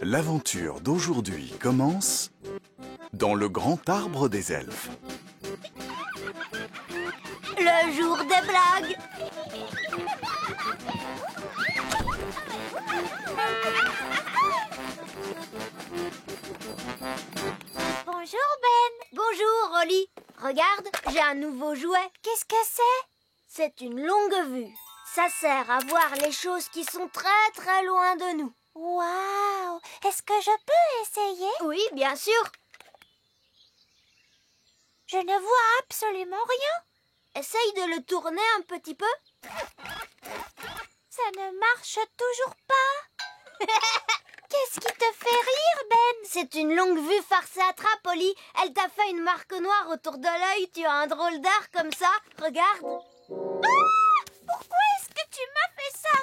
L'aventure d'aujourd'hui commence dans le grand arbre des elfes. Le jour des blagues. Bonjour Ben. Bonjour Rolly. Regarde, j'ai un nouveau jouet. Qu'est-ce que c'est? C'est une longue vue. Ça sert à voir les choses qui sont très très loin de nous. Waouh! Est-ce que je peux essayer? Oui, bien sûr. Je ne vois absolument rien. Essaye de le tourner un petit peu. Ça ne marche toujours pas. Qu'est-ce qui te fait rire, Ben? C'est une longue vue farce et attrape, Ollie. Elle t'a fait une marque noire autour de l'œil. Tu as un drôle d'art comme ça. Regarde. Ah! Pourquoi est-ce que tu m'as fait ça?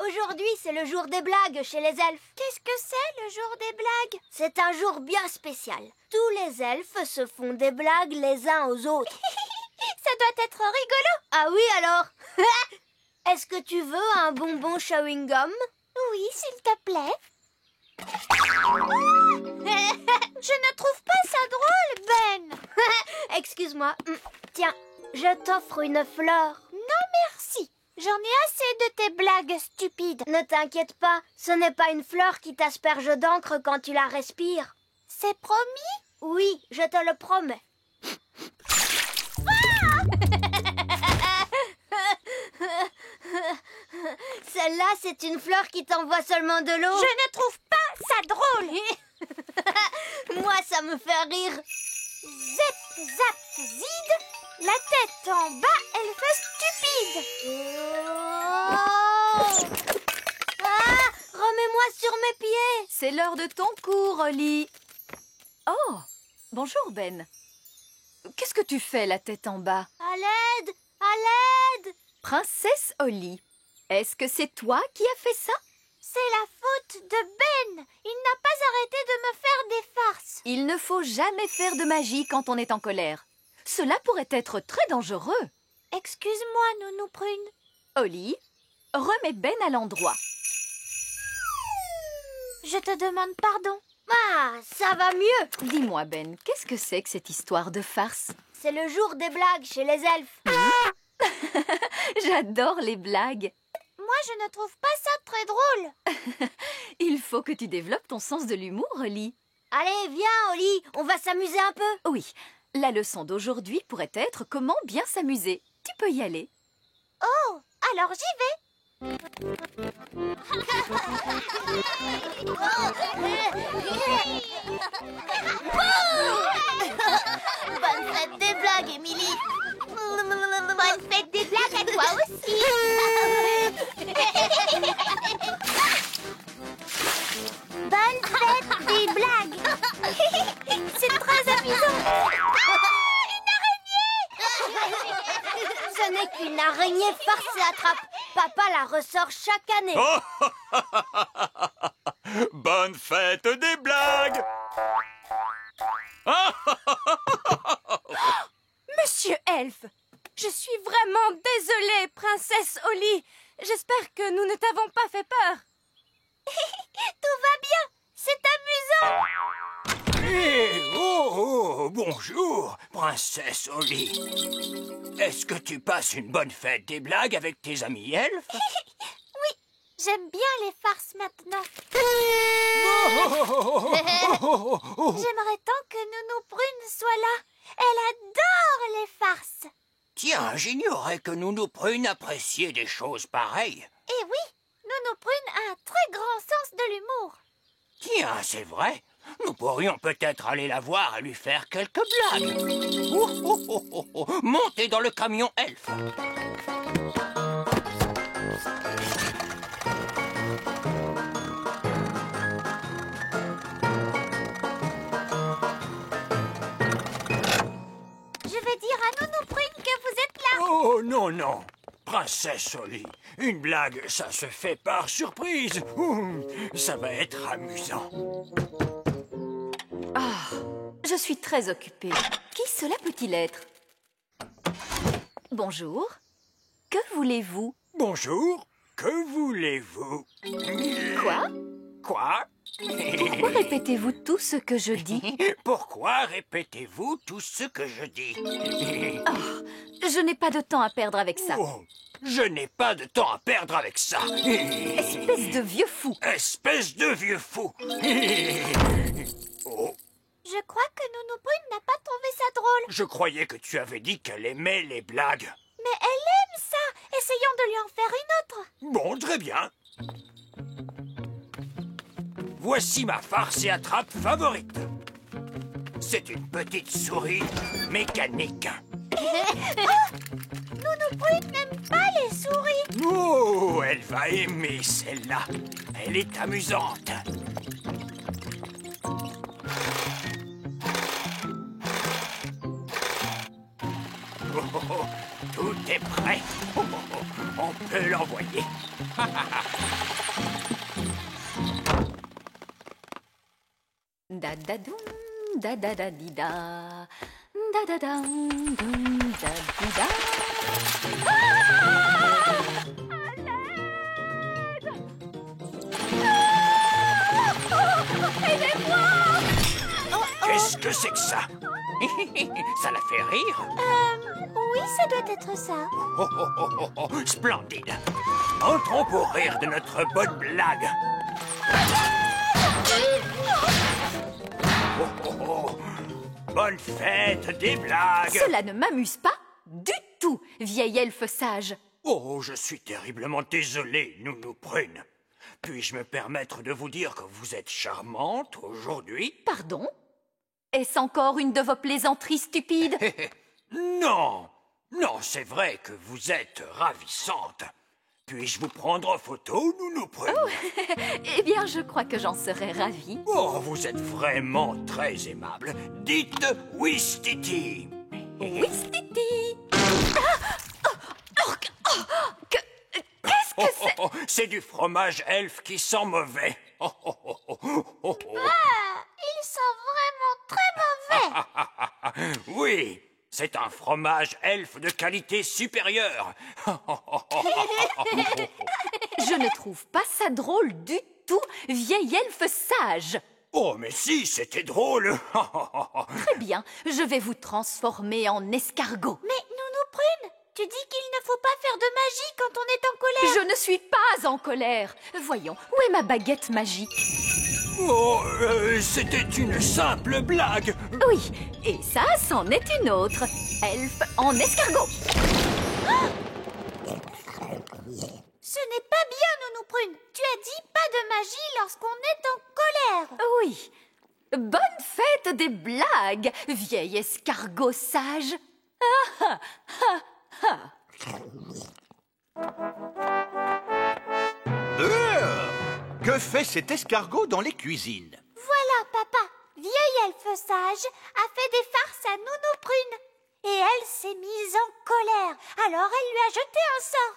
Aujourd'hui, c'est le jour des blagues chez les elfes. Qu'est-ce que c'est, le jour des blagues? C'est un jour bien spécial. Tous les elfes se font des blagues les uns aux autres. Ça doit être rigolo. Ah oui, alors? Est-ce que tu veux un bonbon chewing-gum? Oui, s'il te plaît. Je ne trouve pas ça drôle, Ben. Excuse-moi. Tiens, je t'offre une fleur. Non, merci. J'en ai assez de tes blagues stupides. Ne t'inquiète pas, ce n'est pas une fleur qui t'asperge d'encre quand tu la respires. C'est promis? Oui, je te le promets. Celle-là, c'est une fleur qui t'envoie seulement de l'eau. Je ne trouve pas ça drôle. Moi, ça me fait rire. Zep, zap, zid. La tête en bas, elle fait stupide. Ah, remets-moi sur mes pieds. C'est l'heure de ton cours, Ollie. Oh, bonjour, Ben. Qu'est-ce que tu fais, la tête en bas? À l'aide, à l'aide. Princesse Ollie, est-ce que c'est toi qui as fait ça? C'est la faute de Ben. Il n'a pas arrêté de me faire des farces. Il ne faut jamais faire de magie quand on est en colère. Cela pourrait être très dangereux. Excuse-moi, Nounou Prune. Ollie, remets Ben à l'endroit. Je te demande pardon. Ah, ça va mieux. Dis-moi, Ben, qu'est-ce que c'est que cette histoire de farce? C'est le jour des blagues chez les elfes. J'adore les blagues. Moi, je ne trouve pas ça très drôle. Il faut que tu développes ton sens de l'humour, Ollie. Allez, viens, Ollie, on va s'amuser un peu. Oui, la leçon d'aujourd'hui pourrait être comment bien s'amuser. Tu peux y aller. Oh, alors j'y vais. Bonne fête des blagues, Émilie. Bonne fête des blagues à toi aussi. Bonne fête des blagues. C'est très amusant. Une araignée. Ce n'est qu'une araignée farce et attrape. Papa la ressort chaque année. Bonne fête des blagues. Monsieur Elfe, je suis vraiment désolée, princesse Ollie. J'espère que nous ne t'avons pas fait peur. Tout va bien, c'est amusant. Bonjour, princesse Ollie. Est-ce que tu passes une bonne fête des blagues avec tes amis elfes? Oui, j'aime bien les farces maintenant. J'aimerais tant que Nounou Prune soit là. Elle adore les farces. Tiens, j'ignorais que Nounou Prune appréciait des choses pareilles. Et oui, Nounou Prune a un très grand sens de l'humour. Tiens, c'est vrai. Nous pourrions peut-être aller la voir et lui faire quelques blagues. Montez dans le camion elfe. Je vais dire à Nounou Prune que vous êtes là. Oh, non, non. Princesse Ollie, une blague, ça se fait par surprise. Ça va être amusant. Ah, je suis très occupée. Qui cela peut-il être? Bonjour. Que voulez-vous? Bonjour, que voulez-vous? Quoi? Quoi? Pourquoi répétez-vous tout ce que je dis? Pourquoi répétez-vous tout ce que je dis? Je n'ai pas de temps à perdre avec ça. Oh, je n'ai pas de temps à perdre avec ça. Espèce de vieux fou. Espèce de vieux fou. Oh, Je crois que Nounou Prune n'a pas trouvé ça drôle. je croyais que tu avais dit qu'elle aimait les blagues. Mais elle aime ça. Essayons de lui en faire une autre. Bon, très bien. Voici ma farce et attrape favorite. C'est une petite souris mécanique. Nounou Prune n'aime pas les souris. Oh, elle va aimer celle-là. Elle est amusante. Oh, oh, oh, tout est prêt. Oh, oh, oh, on peut l'envoyer. Da da doum, da da da di da, da da dam, doum, da di da. Qu'est-ce que c'est que ça? Ça la fait rire? Oui, ça doit être ça. Oh, oh, oh, oh, oh, splendide. Entrons pour rire de notre bonne blague. Oh, oh, oh. Bonne fête des blagues. Cela ne m'amuse pas du tout, vieil elfe sage. Oh, je suis terriblement désolé, Nounou Prune. Puis-je me permettre de vous dire que vous êtes charmante aujourd'hui? Pardon? Est-ce encore une de vos plaisanteries stupides? Non, non, c'est vrai que vous êtes ravissante. Puis-je vous prendre en photo, Nounou Prune? Eh bien, je crois que j'en serais ravie. Oh, vous êtes vraiment très aimable. Dites Ouistiti. Ouistiti! Qu'est-ce que c'est? Oh, c'est du fromage elfe qui sent mauvais. Oh, oh, oh, oh, oh, oh. Il sent vraiment très mauvais. Oui, c'est un fromage elfe de qualité supérieure. Je ne trouve pas ça drôle du tout, vieil elfe sage. Oh, mais si, c'était drôle. Très bien, je vais vous transformer en escargot. Mais Nounou Prune, tu dis qu'il ne faut pas faire de magie quand on est en colère. Je ne suis pas en colère. Voyons, où est ma baguette magique? Oh, c'était une simple blague. Oui, et ça, c'en est une autre. Elfe en escargot. Ce n'est pas bien, Nounou Prune. Tu as dit pas de magie lorsqu'on est en colère. Oui. Bonne fête des blagues, vieil escargot sage. Ah, ah, ah, Que fait cet escargot dans les cuisines? Voilà, papa. Vieil elfe sage a fait des farces à Nounou Prune. Et elle s'est mise en colère. Alors elle lui a jeté un sort.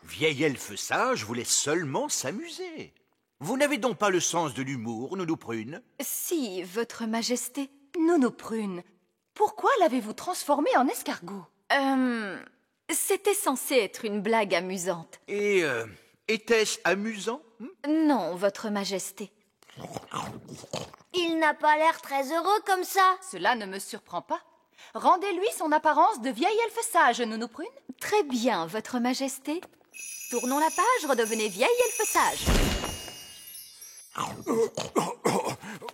Vieil elfe sage voulait seulement s'amuser. Vous n'avez donc pas le sens de l'humour, Nounou Prune? Si, votre majesté. Nounou Prune, pourquoi l'avez-vous transformé en escargot? C'était censé être une blague amusante. Et était-ce amusant? Non, votre majesté. Il n'a pas l'air très heureux comme ça. Cela ne me surprend pas. Rendez-lui son apparence de vieil elfe sage, Nounou Prune. Très bien, votre majesté. Tournons la page, redevenez vieil elfe sage.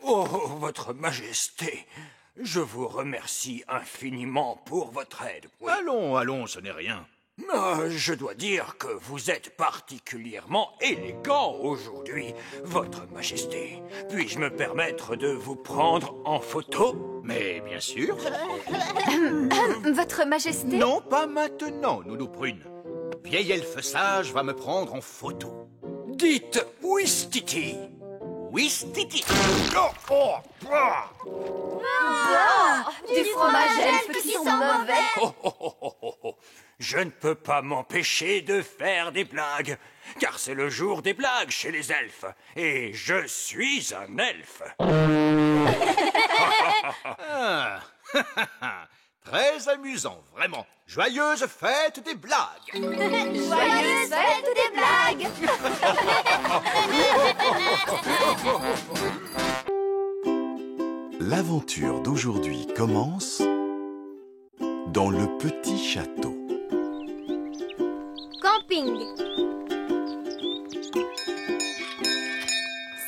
Oh, votre majesté, je vous remercie infiniment pour votre aide. Oui. Allons, allons, ce n'est rien. Je dois dire que vous êtes particulièrement élégant aujourd'hui, votre majesté. Puis-je me permettre de vous prendre en photo? Mais bien sûr. Votre majesté. Non, pas maintenant, Nounou Prune. Vieil elfe sage va me prendre en photo. Dites Ouistiti. Ouistiti. Du fromage elfe qui sent mauvais. Oh, oh, oh, oh, oh, oh. Je ne peux pas m'empêcher de faire des blagues, car c'est le jour des blagues chez les elfes, et je suis un elfe. Ah. Très amusant, vraiment. Joyeuse fête des blagues. Joyeuse fête des blagues. L'aventure d'aujourd'hui commence dans le petit château. Camping.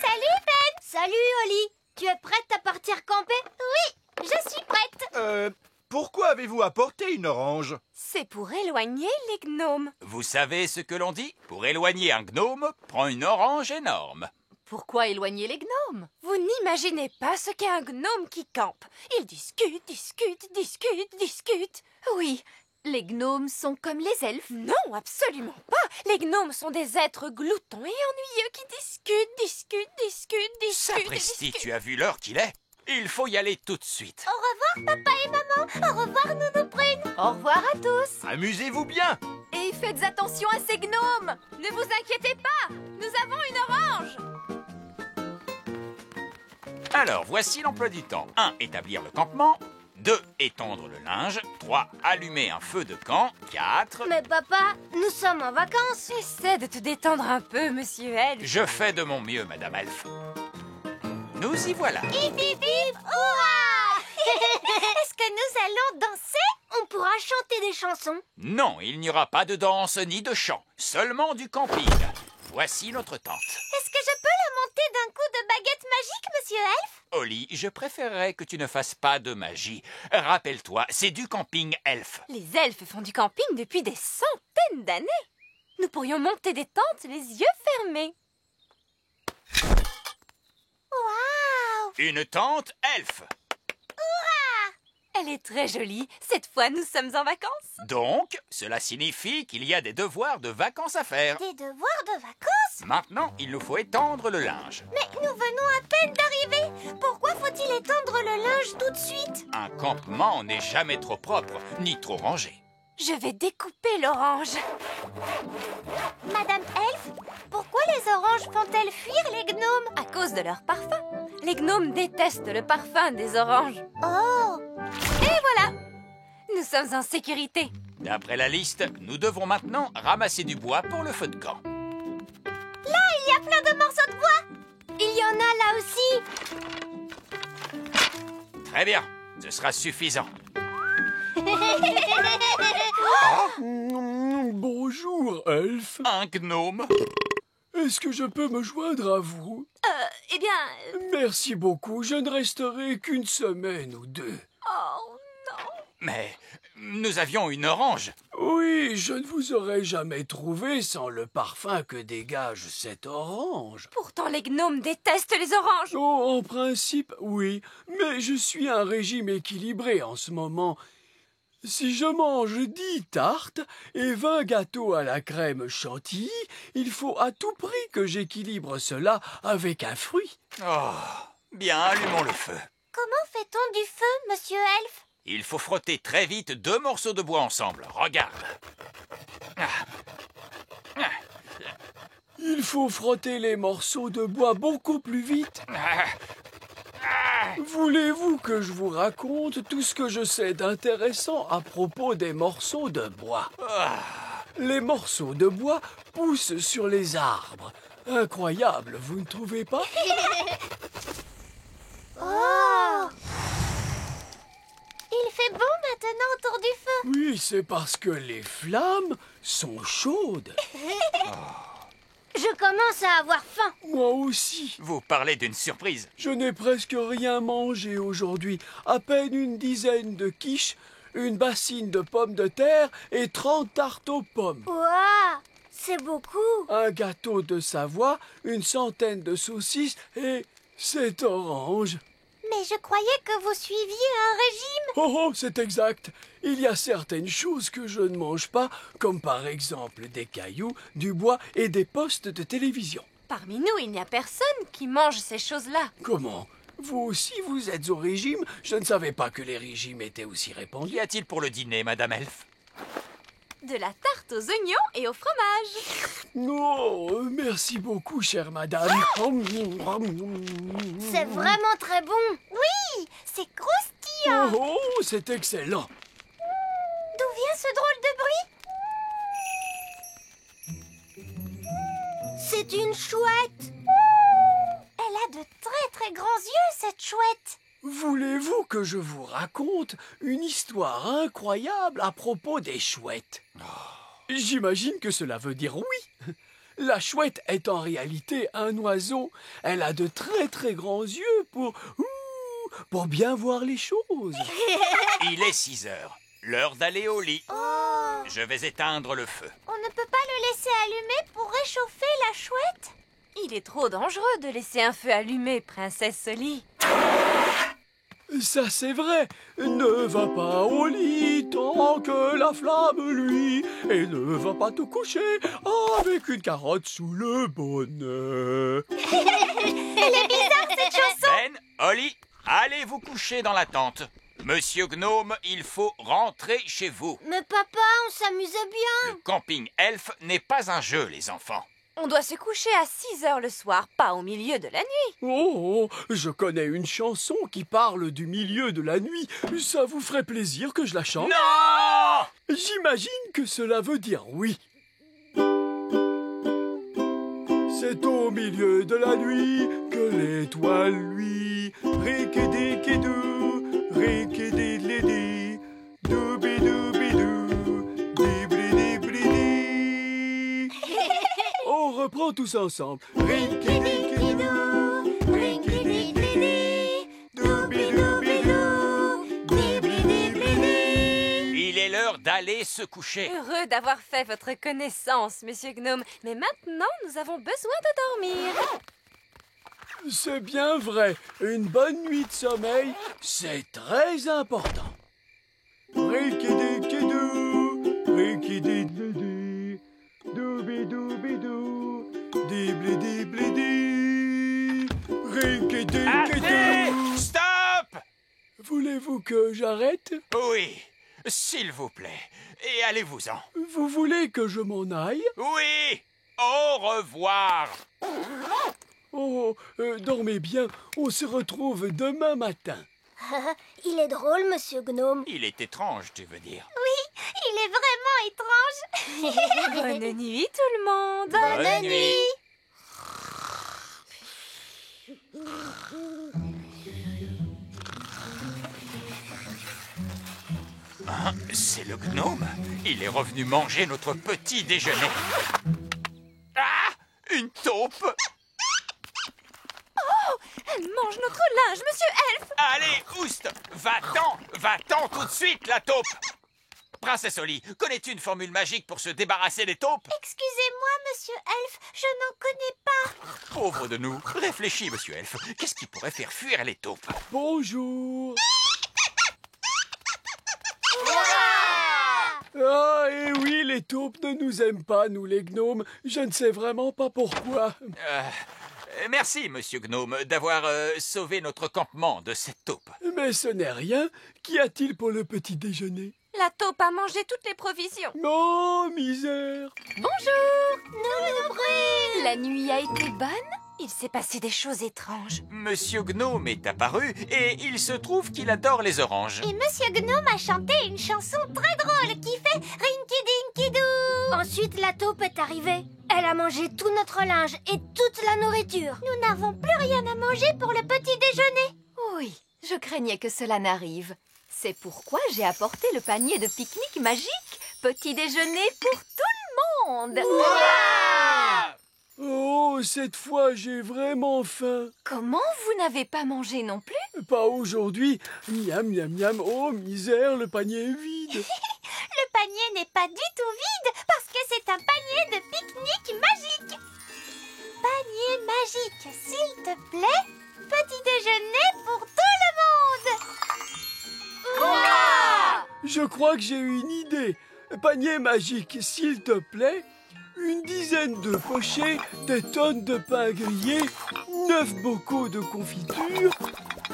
Salut Ben. Salut Oli. Tu es prête à partir camper? Oui, je suis prête. Pourquoi avez-vous apporté une orange? C'est pour éloigner les gnomes. Vous savez ce que l'on dit? Pour éloigner un gnome, prends une orange énorme. Pourquoi éloigner les gnomes? Vous n'imaginez pas ce qu'est un gnome qui campe. Il discute, discute, discute, discute. Oui, les gnomes sont comme les elfes. Non, absolument pas. Les gnomes sont des êtres gloutons et ennuyeux qui discutent, discutent, discutent, discutent. Sapristi, tu as vu l'heure qu'il est? Il faut y aller tout de suite. Au revoir papa et maman. Au revoir Nounou Prune. Au revoir à tous. Amusez-vous bien. Et faites attention à ces gnomes. Ne vous inquiétez pas, nous avons une orange. Alors, voici l'emploi du temps. 1. Établir le campement. 2. Étendre le linge. 3. Allumer un feu de camp. 4. Mais papa, nous sommes en vacances. Essaie de te détendre un peu, monsieur Elf. Je fais de mon mieux, Madame Elfe. Nous y voilà. Hip hip hip, hurrah. Est-ce que nous allons danser? On pourra chanter des chansons. Non, il n'y aura pas de danse ni de chant. Seulement du camping. Voici notre tente. Est-ce que je peux la monter d'un coup de baguette magique, monsieur Elf? Oli, je préférerais que tu ne fasses pas de magie. Rappelle-toi, c'est du camping elfe. Les elfes font du camping depuis des centaines d'années. Nous pourrions monter des tentes les yeux fermés. Waouh! Une tente elfe. Elle est très jolie. Cette fois, nous sommes en vacances. Donc, cela signifie qu'il y a des devoirs de vacances à faire. Des devoirs de vacances? Maintenant, il nous faut étendre le linge. Mais nous venons à peine d'arriver. Pourquoi faut-il étendre le linge tout de suite? Un campement n'est jamais trop propre, ni trop rangé. Je vais découper l'orange. Madame Elf, pourquoi les oranges font-elles fuir les gnomes? À cause de leur parfum. Les gnomes détestent le parfum des oranges. Oh! Et voilà! Nous sommes en sécurité. D'après la liste, nous devons maintenant ramasser du bois pour le feu de camp. Là, il y a plein de morceaux de bois. Il y en a là aussi. Très bien, ce sera suffisant. Bonjour, Elfe. Un gnome. Est-ce que je peux me joindre à vous? Eh bien... Merci beaucoup, je ne resterai qu'une semaine ou deux. Oh non! Mais nous avions une orange. Oui, je ne vous aurais jamais trouvé sans le parfum que dégage cette orange. Pourtant, les gnomes détestent les oranges. Oh, en principe, oui, mais je suis un régime équilibré en ce moment. Si je mange 10 tartes et 20 gâteaux à la crème chantilly, il faut à tout prix que j'équilibre cela avec un fruit. Oh, bien, allumons le feu. Comment fait-on du feu, monsieur Elf? Il faut frotter très vite 2 morceaux de bois ensemble. Regarde. Il faut frotter les morceaux de bois beaucoup plus vite. Voulez-vous que je vous raconte tout ce que je sais d'intéressant à propos des morceaux de bois? Les morceaux de bois poussent sur les arbres. Incroyable, vous ne trouvez pas? Oh! Il fait bon maintenant autour du feu. Oui, c'est parce que les flammes sont chaudes. Je commence à avoir faim. Moi aussi. Vous parlez d'une surprise. Je n'ai presque rien mangé aujourd'hui. À peine une dizaine de quiches, une bassine de pommes de terre et 30 tartes aux pommes. Waouh! C'est beaucoup. Un gâteau de Savoie, une centaine de saucisses et cette orange. Mais je croyais que vous suiviez un régime. Oh, c'est exact. Il y a certaines choses que je ne mange pas, comme par exemple des cailloux, du bois et des postes de télévision. Parmi nous, il n'y a personne qui mange ces choses-là. Comment? Vous aussi, vous êtes au régime? Je ne savais pas que les régimes étaient aussi répandus. Qu'y a-t-il pour le dîner, Madame Elfe? De la tarte aux oignons et au fromage. Oh, merci beaucoup, chère madame. C'est vraiment très bon. Oui, c'est croustillant. Oh, c'est excellent. ce drôle de bruit? C'est une chouette. Elle a de très très grands yeux, cette chouette. Voulez-vous que je vous raconte une histoire incroyable à propos des chouettes? J'imagine que cela veut dire oui. La chouette est en réalité un oiseau. Elle a de très très grands yeux pour bien voir les choses. Il est 6 heures. L'heure d'aller au lit. Oh, Je vais éteindre le feu. on ne peut pas le laisser allumer pour réchauffer la chouette? Il est trop dangereux de laisser un feu allumé, princesse Oli. Ça c'est vrai, ne va pas au lit tant que la flamme luit, et ne va pas te coucher avec une carotte sous le bonnet. Ben, Oli, allez vous coucher dans la tente. Monsieur Gnome, il faut rentrer chez vous. Mais papa, on s'amusait bien. Le camping elfe n'est pas un jeu, les enfants. On doit se coucher à 6 heures le soir, pas au milieu de la nuit. Oh, je connais une chanson qui parle du milieu de la nuit. Ça vous ferait plaisir que je la chante? Non! J'imagine que cela veut dire oui. C'est au milieu de la nuit que l'étoile luit. Rikidikidou, rikididlidi, doubidou-bidou, dibli-dibli-di. On reprend tous ensemble. Rikidikidou, rikididlidi, doubidou-bidou, dibli-dibli-di. Il est l'heure d'aller se coucher. Heureux d'avoir fait votre connaissance, monsieur Gnome. Mais maintenant, nous avons besoin de dormir. C'est bien vrai, une bonne nuit de sommeil, c'est très important. Rikidikidou, rikididlidi, doubidou-bidou, dibli-dibli-di, rikidikidou. Arrêtez! Stop! Voulez-vous que j'arrête? Oui, s'il vous plaît. Et allez-vous-en. Vous voulez que je m'en aille? Oui! Au revoir! Oh, dormez bien, on se retrouve demain matin. Il est drôle, monsieur Gnome. Il est étrange, tu veux dire. Il est vraiment étrange. Bonne nuit, tout le monde. Bonne nuit. Hein, c'est le gnome. Il est revenu manger notre petit déjeuner. Ah! Une taupe! Elle mange notre linge, monsieur Elfe. Allez, Oust! Va-t'en tout de suite, la taupe! Princesse Oli, connais-tu une formule magique pour se débarrasser des taupes? Excusez-moi, monsieur Elfe, je n'en connais pas. Pauvre de nous. Réfléchis, monsieur Elfe. Qu'est-ce qui pourrait faire fuir les taupes? Bonjour. Ah, et oui, les taupes ne nous aiment pas, nous les gnomes. Je ne sais vraiment pas pourquoi. Merci, monsieur Gnome, d'avoir sauvé notre campement de cette taupe. Mais ce n'est rien. Qu'y a-t-il pour le petit déjeuner? La taupe a mangé toutes les provisions. Oh, misère. Bonjour. Nous brûle. La nuit a été bonne? Il s'est passé des choses étranges. Monsieur Gnome est apparu et il se trouve qu'il adore les oranges. Et monsieur Gnome a chanté une chanson très drôle qui fait Rinky-Dinky-Doo. Ensuite, la taupe est arrivée. Elle a mangé tout notre linge et toute la nourriture. Nous n'avons plus rien à manger pour le petit déjeuner. Oui, je craignais que cela n'arrive. C'est pourquoi j'ai apporté le panier de pique-nique magique. Petit déjeuner pour tout le monde. Oh, cette fois, j'ai vraiment faim. Comment vous n'avez pas mangé non plus? Pas aujourd'hui. Miam, miam, miam. Oh, misère, le panier est vide. Le panier n'est pas du tout vide parce que c'est un panier de pique-nique magique. Panier magique, s'il te plaît. Petit déjeuner pour tout le monde. Je crois que j'ai une idée. Panier magique, s'il te plaît. Une dizaine de pochés, des tonnes de pain grillé, 9 bocaux de confiture,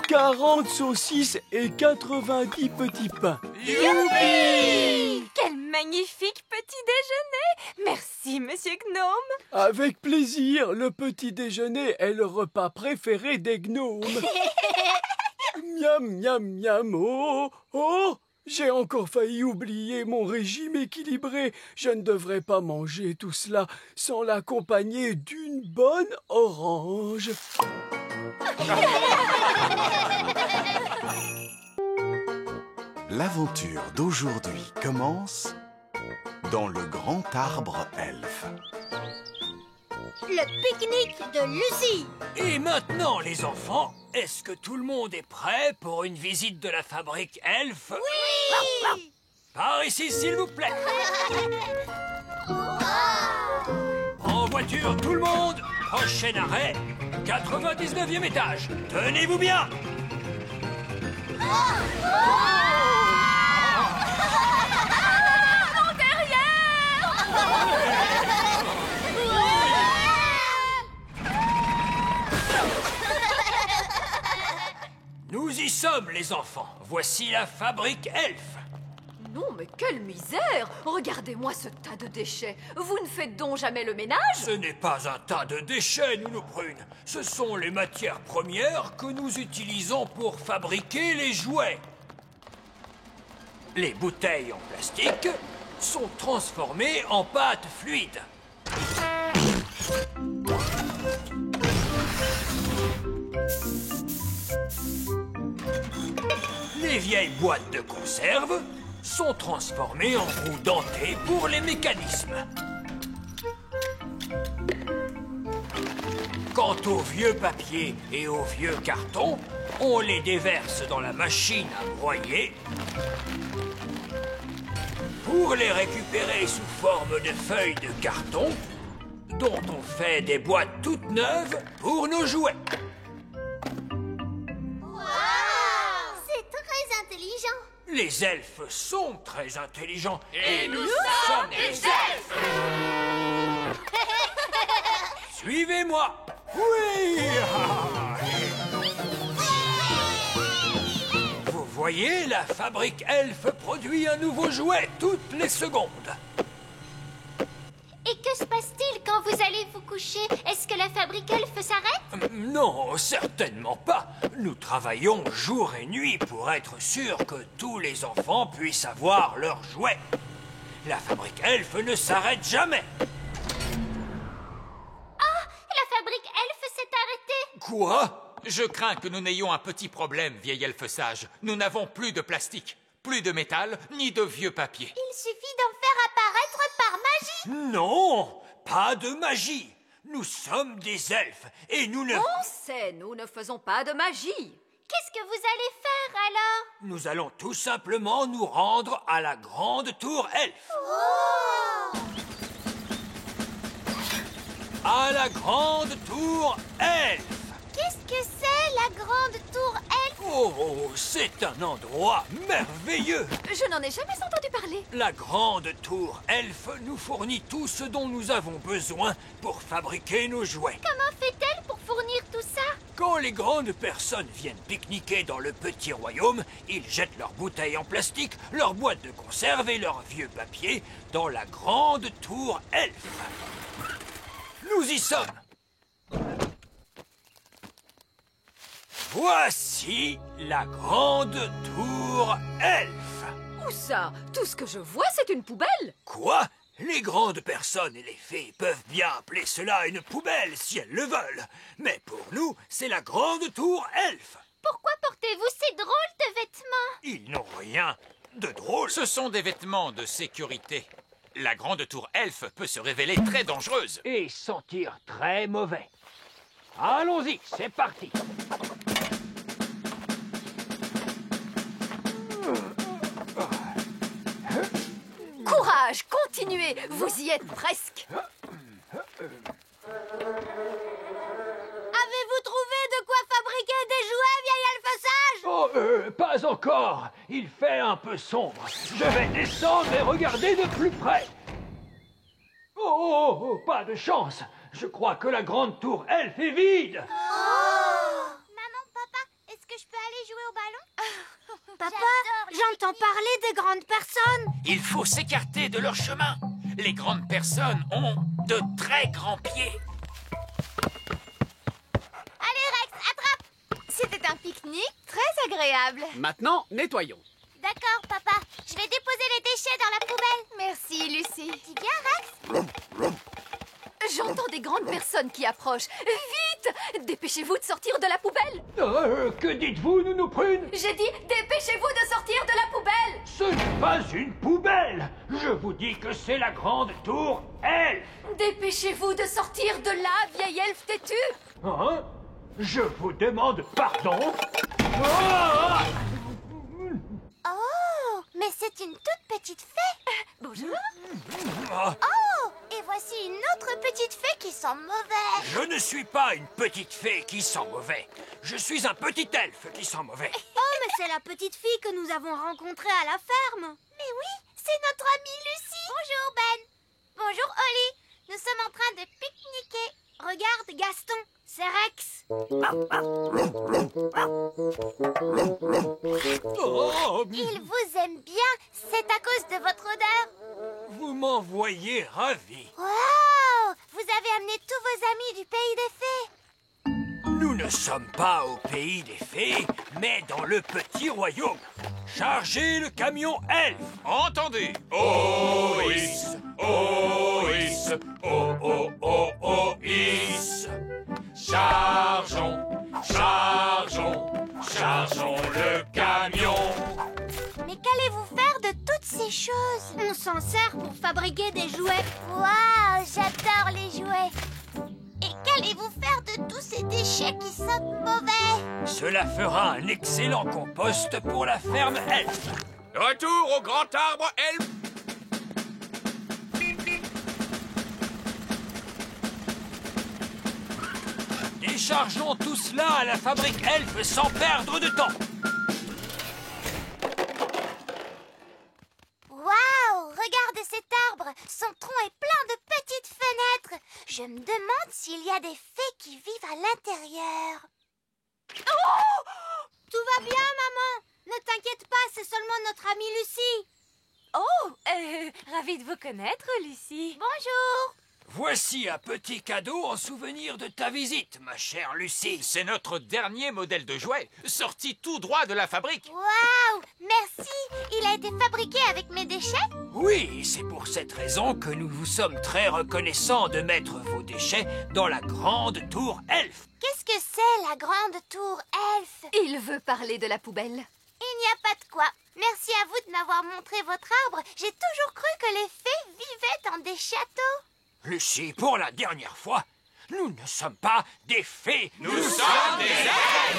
40 saucisses et 90 petits pains. Youpi! Quel magnifique petit déjeuner. Merci, monsieur Gnome. Avec plaisir, le petit déjeuner est le repas préféré des gnomes. Miam, miam, miam, oh, oh, J'ai encore failli oublier mon régime équilibré. Je ne devrais pas manger tout cela sans l'accompagner d'une bonne orange. L'aventure d'aujourd'hui commence dans le grand arbre elfe. Le pique-nique de Lucie. Et maintenant, les enfants, est-ce que tout le monde est prêt pour une visite de la fabrique elfe? Oui. Par ici, s'il vous plaît. En voiture, tout le monde. Prochain arrêt, 99e étage. Tenez-vous bien. Nous y sommes, les enfants. Voici la fabrique elfe. Non, mais quelle misère! Regardez-moi ce tas de déchets. Vous ne faites donc jamais le ménage? Ce n'est pas un tas de déchets, Nounou Prune. Ce sont les matières premières que nous utilisons pour fabriquer les jouets. Les bouteilles en plastique sont transformées en pâte fluide. Les vieilles boîtes de conserve sont transformées en roues dentées pour les mécanismes. Quant aux vieux papiers et aux vieux cartons, on les déverse dans la machine à broyer pour les récupérer sous forme de feuilles de carton dont on fait des boîtes toutes neuves pour nos jouets. C'est très intelligent. Les elfes sont très intelligents. Et nous sommes des elfes. Suivez-moi. Oui. Vous voyez, la fabrique elfe produit un nouveau jouet toutes les secondes. Et que se passe-t-il quand vous allez vous coucher? Est-ce que la fabrique elfe s'arrête? Non, certainement pas. Nous travaillons jour et nuit pour être sûrs que tous les enfants puissent avoir leurs jouets. La fabrique elfe ne s'arrête jamais. La fabrique elfe s'est arrêtée. Quoi? Je crains que nous n'ayons un petit problème, vieil elfe sage. Nous n'avons plus de plastique, plus de métal, ni de vieux papier. Il suffit d'en faire apparaître par magie. Non, pas de magie. Nous sommes des elfes et nous ne... On sait, nous ne faisons pas de magie. Qu'est-ce que vous allez faire alors? Nous allons tout simplement nous rendre à la grande tour elfe. Oh! À la grande tour elfe. Qu'est-ce que c'est la grande tour elfe? Oh, c'est un endroit merveilleux. Je n'en ai jamais entendu parler. La grande tour elfe nous fournit tout ce dont nous avons besoin pour fabriquer nos jouets. Comment fait-elle pour fournir tout ça? Quand les grandes personnes viennent pique-niquer dans le petit royaume, ils jettent leurs bouteilles en plastique, leurs boîtes de conserve et leurs vieux papiers dans la grande tour elfe. Nous y sommes. Voici la grande tour elfe. Où ça? Tout ce que je vois, c'est une poubelle. Quoi? Les grandes personnes et les fées peuvent bien appeler cela une poubelle si elles le veulent. Mais pour nous, c'est la grande tour elfe. Pourquoi portez-vous ces drôles de vêtements? Ils n'ont rien de drôle. Ce sont des vêtements de sécurité. La grande tour elfe peut se révéler très dangereuse. Et sentir très mauvais. Allons-y, c'est parti. Courage, continuez, vous y êtes presque. Avez-vous trouvé de quoi fabriquer des jouets, vieil elfe sage? Oh, pas encore. Il fait un peu sombre. Je vais descendre et regarder de plus près. Oh, pas de chance. Je crois que la grande tour elfe est vide. Maman, papa, est-ce que je peux aller jouer au ballon? Papa, j'entends parler des grandes personnes. Il faut s'écarter de leur chemin. Les grandes personnes ont de très grands pieds. Allez, Rex, attrape. C'était un pique-nique très agréable. Maintenant, nettoyons. D'accord, papa. ami, Lucie. Tu viens, Rex? J'entends des grandes personnes qui approchent. Vite! Dépêchez-vous de sortir de la poubelle. Que dites-vous, Nounou Prune? J'ai dit, dépêchez-vous de sortir de la poubelle. Ce n'est pas une poubelle. Je vous dis que c'est la grande tour Elfe. Dépêchez-vous de sortir de là, vieille elfe têtue. Hein? Je vous demande pardon. Ah! Oh, mais c'est une toute petite fée. Bonjour. Oh, et voici une autre petite fée qui sent mauvais. Je ne suis pas une petite fée qui sent mauvais. Je suis un petit elfe qui sent mauvais. Oh, mais c'est la petite fille que nous avons rencontrée à la ferme. Mais oui, c'est notre amie Lucie. Bonjour, Ben. Bonjour, Holly. Nous sommes en train de pique-niquer. Regarde, Gaston, c'est Rex. Oh, Il vous aime bien, c'est à cause de votre odeur. vous m'envoyez ravi. Wow, vous avez amené tous vos amis du pays des fées. Nous ne sommes pas au pays des fées, mais dans le petit royaume. Chargez le camion elfe. Entendez. Ois, Ois, Ois. Chargeons, chargeons, chargeons le camion. Mais qu'allez-vous faire de toutes ces choses? On s'en sert pour fabriquer des jouets. Waouh, j'adore les jouets. Et qu'allez-vous faire de tous ces déchets qui sentent mauvais? Cela fera un excellent compost pour la ferme elfe. Retour au grand arbre elfe. Déchargeons tout cela à la fabrique elfe sans perdre de temps. Waouh, regardez cet arbre. Son tronc est plein de petites fenêtres. Je me demande s'il y a des fées qui vivent à l'intérieur. Oh! Tout va bien, maman. Ne t'inquiète pas, c'est seulement notre amie Lucie. Oh, ravie de vous connaître, Lucie. Bonjour. Voici un petit cadeau en souvenir de ta visite, ma chère Lucie. C'est notre dernier modèle de jouet, sorti tout droit de la fabrique. Waouh, merci. Il a été fabriqué avec mes déchets? Oui, c'est pour cette raison que nous vous sommes très reconnaissants de mettre vos déchets dans la grande tour elfe. Qu'est-ce que c'est, la grande tour elfe? Il veut parler de la poubelle. Il n'y a pas de quoi. Merci à vous de m'avoir montré votre arbre. J'ai toujours cru que les fées vivaient dans des châteaux. Lucie, pour la dernière fois, nous ne sommes pas des fées. Nous sommes des elfes.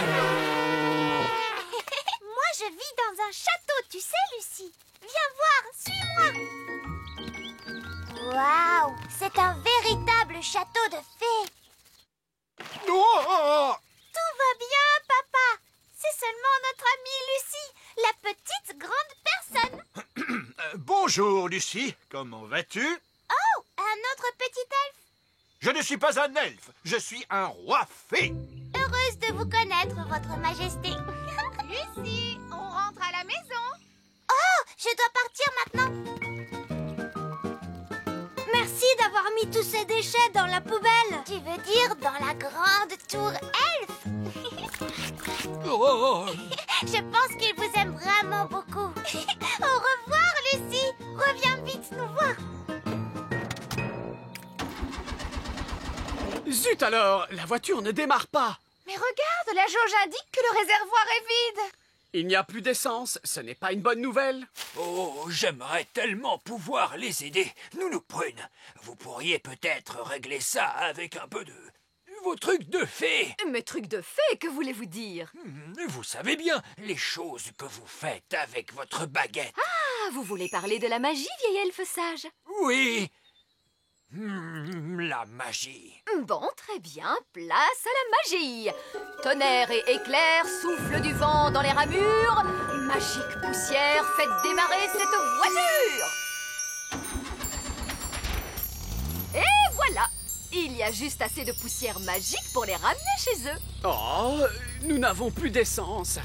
Moi, je vis dans un château, tu sais, Lucie. Viens voir, suis-moi. Waouh, c'est un véritable château de fées. Tout va bien, papa. C'est seulement notre amie Lucie, la petite grande personne. Bonjour, Lucie. Comment vas-tu? Oh, un autre petit elfe. Je ne suis pas un elfe, je suis un roi fée. Heureuse de vous connaître, votre majesté. Lucie, on rentre à la maison. Oh, je dois partir maintenant. Merci d'avoir mis tous ces déchets dans la poubelle. Tu veux dire dans la grande tour elfe? Oh, Je pense qu'il vous aime vraiment beaucoup. Au revoir, Lucie. Reviens vite nous voir. Zut alors, la voiture ne démarre pas. Mais regarde, la jauge indique que le réservoir est vide. Il n'y a plus d'essence, ce n'est pas une bonne nouvelle. oh, j'aimerais tellement pouvoir les aider. Nounou Prune, vous pourriez peut-être régler ça avec un peu de... vos trucs de fée. Mes trucs de fée, que voulez-vous dire? Vous savez bien, les choses que vous faites avec votre baguette. Ah, vous voulez parler de la magie, vieille elfe sage? Oui. La magie. Bon, très bien, place à la magie. Tonnerre et éclair, souffle du vent dans les ramures. Magique poussière, faites démarrer cette voiture. Et voilà, il y a juste assez de poussière magique pour les ramener chez eux. Oh, nous n'avons plus d'essence.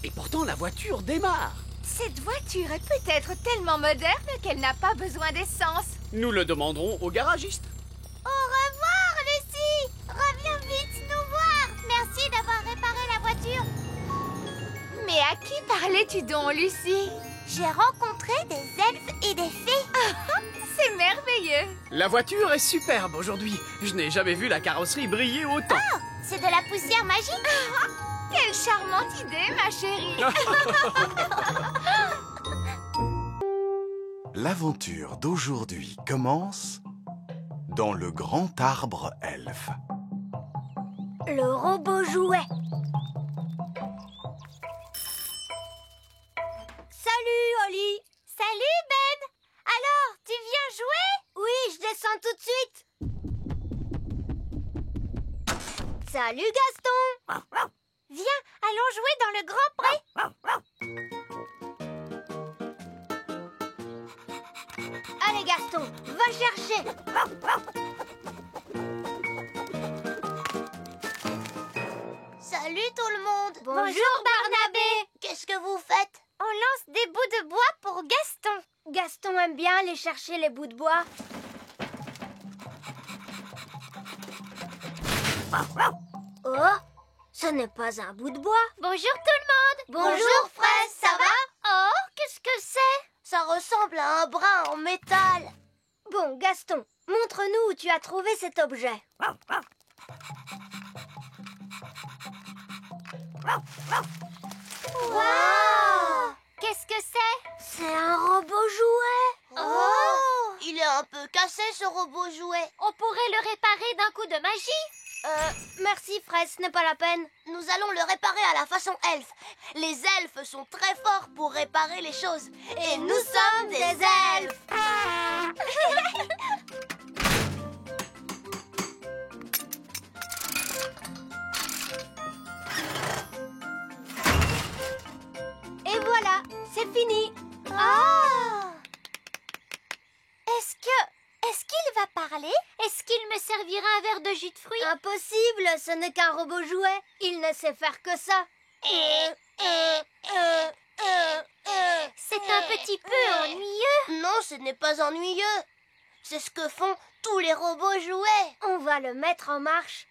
Et pourtant la voiture démarre. Cette voiture est peut-être tellement moderne qu'elle n'a pas besoin d'essence. Nous le demanderons au garagiste. Au revoir, Lucie. Reviens vite nous voir. Merci d'avoir réparé la voiture. Mais à qui parlais-tu donc, Lucie? J'ai rencontré des elfes et des fées. C'est merveilleux. La voiture est superbe aujourd'hui. Je n'ai jamais vu la carrosserie briller autant. C'est de la poussière magique. Quelle charmante idée, ma chérie. L'aventure d'aujourd'hui commence dans le grand arbre elfe. Le robot jouet. Salut, Oli. Salut, Ben. Alors, tu viens jouer? Oui, je descends tout de suite. Salut, Gaston. Viens, allons jouer dans le grand pré. Allez, Gaston, va chercher. Salut tout le monde. Bonjour, Barnabé. Qu'est-ce que vous faites? On lance des bouts de bois pour Gaston. Gaston aime bien aller chercher les bouts de bois. Oh, ce n'est pas un bout de bois. Bonjour tout le monde. Bonjour Fraise, ça va? Oh, qu'est-ce que c'est? Ça ressemble à un bras en métal. Bon, Gaston, montre-nous où tu as trouvé cet objet. Wow! Qu'est-ce que c'est? C'est un robot jouet. Oh! Il est un peu cassé ce robot jouet. On pourrait le réparer d'un coup de magie. Merci Fraise, ce n'est pas la peine. Nous allons le réparer à la façon elfe. Les elfes sont très forts pour réparer les choses. Et nous sommes des elfes. Et voilà, c'est fini. Ah! Est-ce qu'il va parler? Est-ce qu'il me servira un verre de jus de fruits? Impossible, ce n'est qu'un robot jouet. Il ne sait faire que ça. C'est un petit peu ennuyeux. Non, ce n'est pas ennuyeux. C'est ce que font tous les robots jouets. On va le mettre en marche.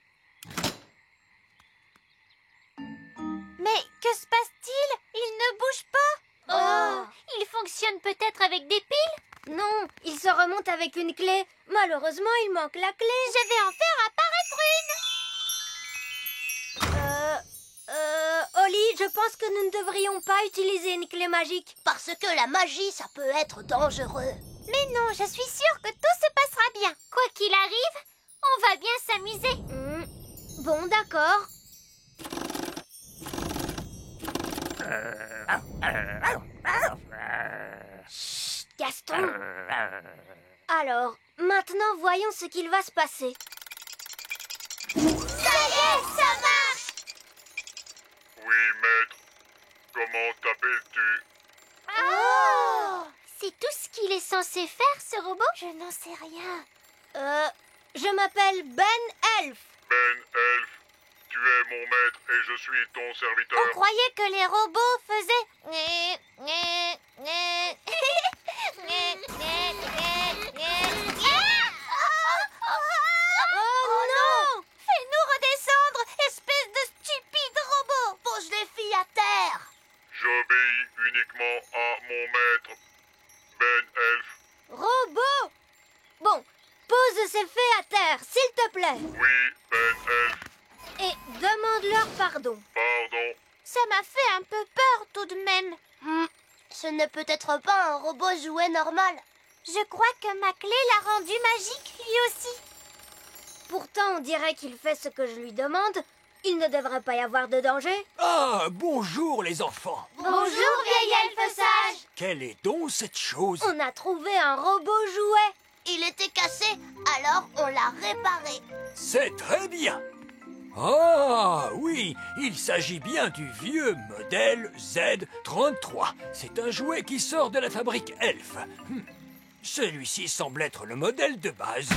Mais que se passe-t-il? Il ne bouge pas. Oh! Il fonctionne peut-être avec des piles? Non, il se remonte avec une clé. Malheureusement, il manque la clé. Je vais en faire apparaître une. Oli, je pense que nous ne devrions pas utiliser une clé magique. Parce que la magie, ça peut être dangereux. Mais non, je suis sûre que tout se passera bien. Quoi qu'il arrive, on va bien s'amuser. Bon, d'accord. Chut, Gaston. Alors, maintenant voyons ce qu'il va se passer. Ça y est, ça marche! Oui, maître. Comment t'appelles-tu? Oh! C'est tout ce qu'il est censé faire, ce robot? Je n'en sais rien. Je m'appelle Ben Elf. Ben Elf. Tu es mon maître et je suis ton serviteur. On croyait que les robots faisaient... Oh non! Fais-nous redescendre, espèce de stupide robot! Pose les filles à terre! J'obéis uniquement à mon maître, Ben Elf. Robot! Bon, pose ces fées à terre, s'il te plaît. Oui, Ben Elf. Et demande-leur pardon. Pardon. Ça m'a fait un peu peur tout de même. Ce n'est peut-être pas un robot jouet normal. Je crois que ma clé l'a rendu magique lui aussi. Pourtant, on dirait qu'il fait ce que je lui demande. Il ne devrait pas y avoir de danger. Ah, bonjour les enfants. Bonjour, vieil elfe sage. Quelle est donc cette chose? On a trouvé un robot jouet. Il était cassé, alors on l'a réparé. C'est très bien. Ah oui, il s'agit bien du vieux modèle Z33. C'est un jouet qui sort de la fabrique Elf. Celui-ci semble être le modèle de base.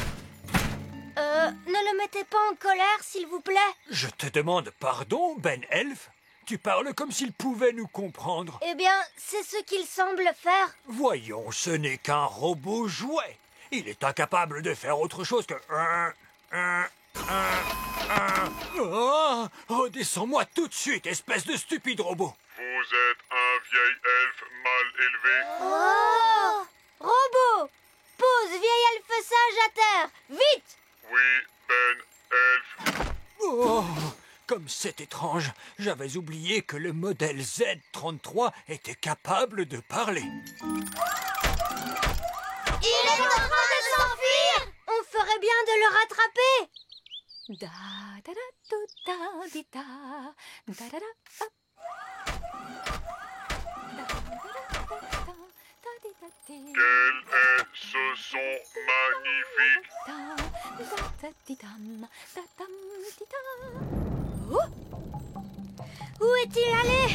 Ne le mettez pas en colère, s'il vous plaît. Je te demande pardon, Ben Elf. Tu parles comme s'il pouvait nous comprendre. Eh bien, c'est ce qu'il semble faire. Voyons, ce n'est qu'un robot jouet. Il est incapable de faire autre chose que... Oh, redescends-moi tout de suite, espèce de stupide robot. Vous êtes un vieil elfe mal élevé. Oh! Robot! Pose vieil elfe sage à terre. Vite! Oui, Ben, elfe. Oh, comme c'est étrange. J'avais oublié que le modèle Z33 était capable de parler. Il est en train de s'enfuir! On ferait bien de le rattraper. Da da da do, da di da da da da hop. Da, da, da, da, da, di, da, di. Quel est ce son magnifique? Da, da, da, di, dam, da, dam, di, da. Oh, Où est-il allé?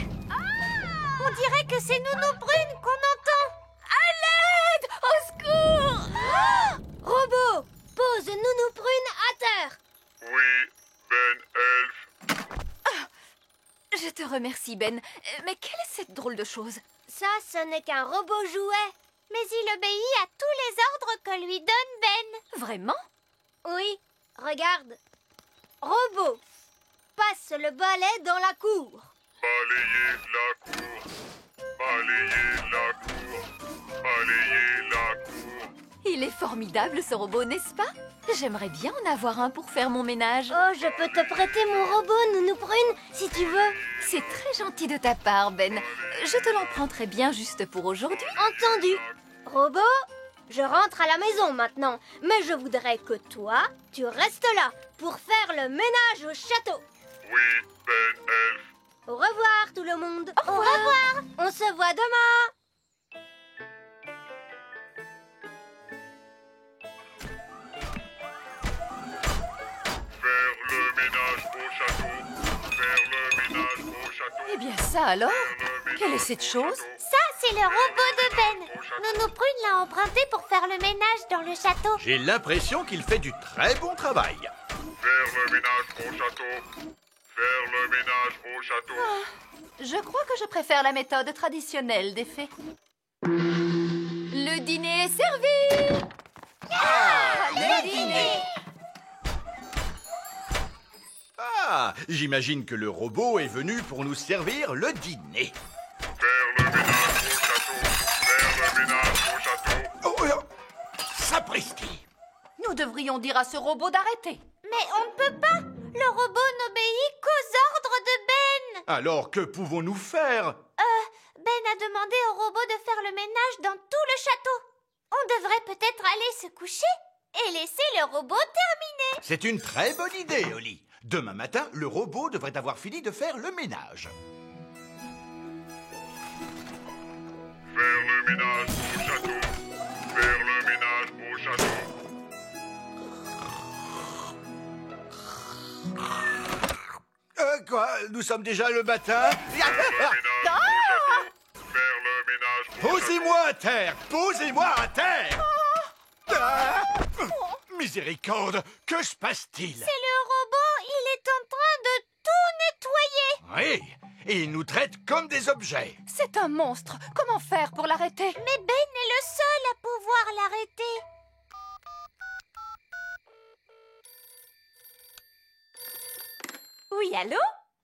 On dirait que c'est Nounou Brune qu'on entend. à l'aide! Au secours! Robot, pose Nounou Brune à terre. Oui, Ben, elfe. Je te remercie, Ben. Mais quelle est cette drôle de chose? Ça, ce n'est qu'un robot jouet. Mais il obéit à tous les ordres que lui donne Ben. Vraiment? Oui, regarde. Robot, passe le balai dans la cour. Balayez la cour. Balayez la cour. Balayez la cour. Il est formidable, ce robot, n'est-ce pas? J'aimerais bien en avoir un pour faire mon ménage. Oh, je peux te prêter mon robot, Nounou Brune, si tu veux. C'est très gentil de ta part, Ben. Je te l'en prends très bien juste pour aujourd'hui. Entendu. Robot, je rentre à la maison maintenant. Mais je voudrais que toi, tu restes là pour faire le ménage au château. Oui, Ben, elfe. Au revoir tout le monde. Au revoir. On se voit demain. Faire le ménage au château. Faire le ménage au château. Eh bien ça alors? Quelle est cette chose? Ça, c'est le robot de Ben. Nounou Brune l'a emprunté pour faire le ménage dans le château. J'ai l'impression qu'il fait du très bon travail. Faire le ménage au château. Faire le ménage au château. Je crois que je préfère la méthode traditionnelle des fées. Le dîner est servi! Le dîner. Ah, j'imagine que le robot est venu pour nous servir le dîner. Faire le ménage au château. Faire le ménage au château. Oh, sapristi! Nous devrions dire à ce robot d'arrêter. Mais on ne peut pas. Le robot n'obéit qu'aux ordres de Ben. Alors que pouvons-nous faire? Ben a demandé au robot de faire le ménage dans tout le château. On devrait peut-être aller se coucher et laisser le robot terminer. C'est une très bonne idée, Oli. Demain matin, le robot devrait avoir fini de faire le ménage. Faire le ménage au château. Faire le ménage au château. Quoi? Nous sommes déjà le matin? Faire le ménage au château. Posez-moi à terre! Posez-moi à terre! Ah! Miséricorde! Que se passe-t-il? C'est le robot, il est en train de tout nettoyer. Oui, et il nous traite comme des objets. C'est un monstre. Comment faire pour l'arrêter? Mais Ben est le seul à pouvoir l'arrêter. Oui, allô?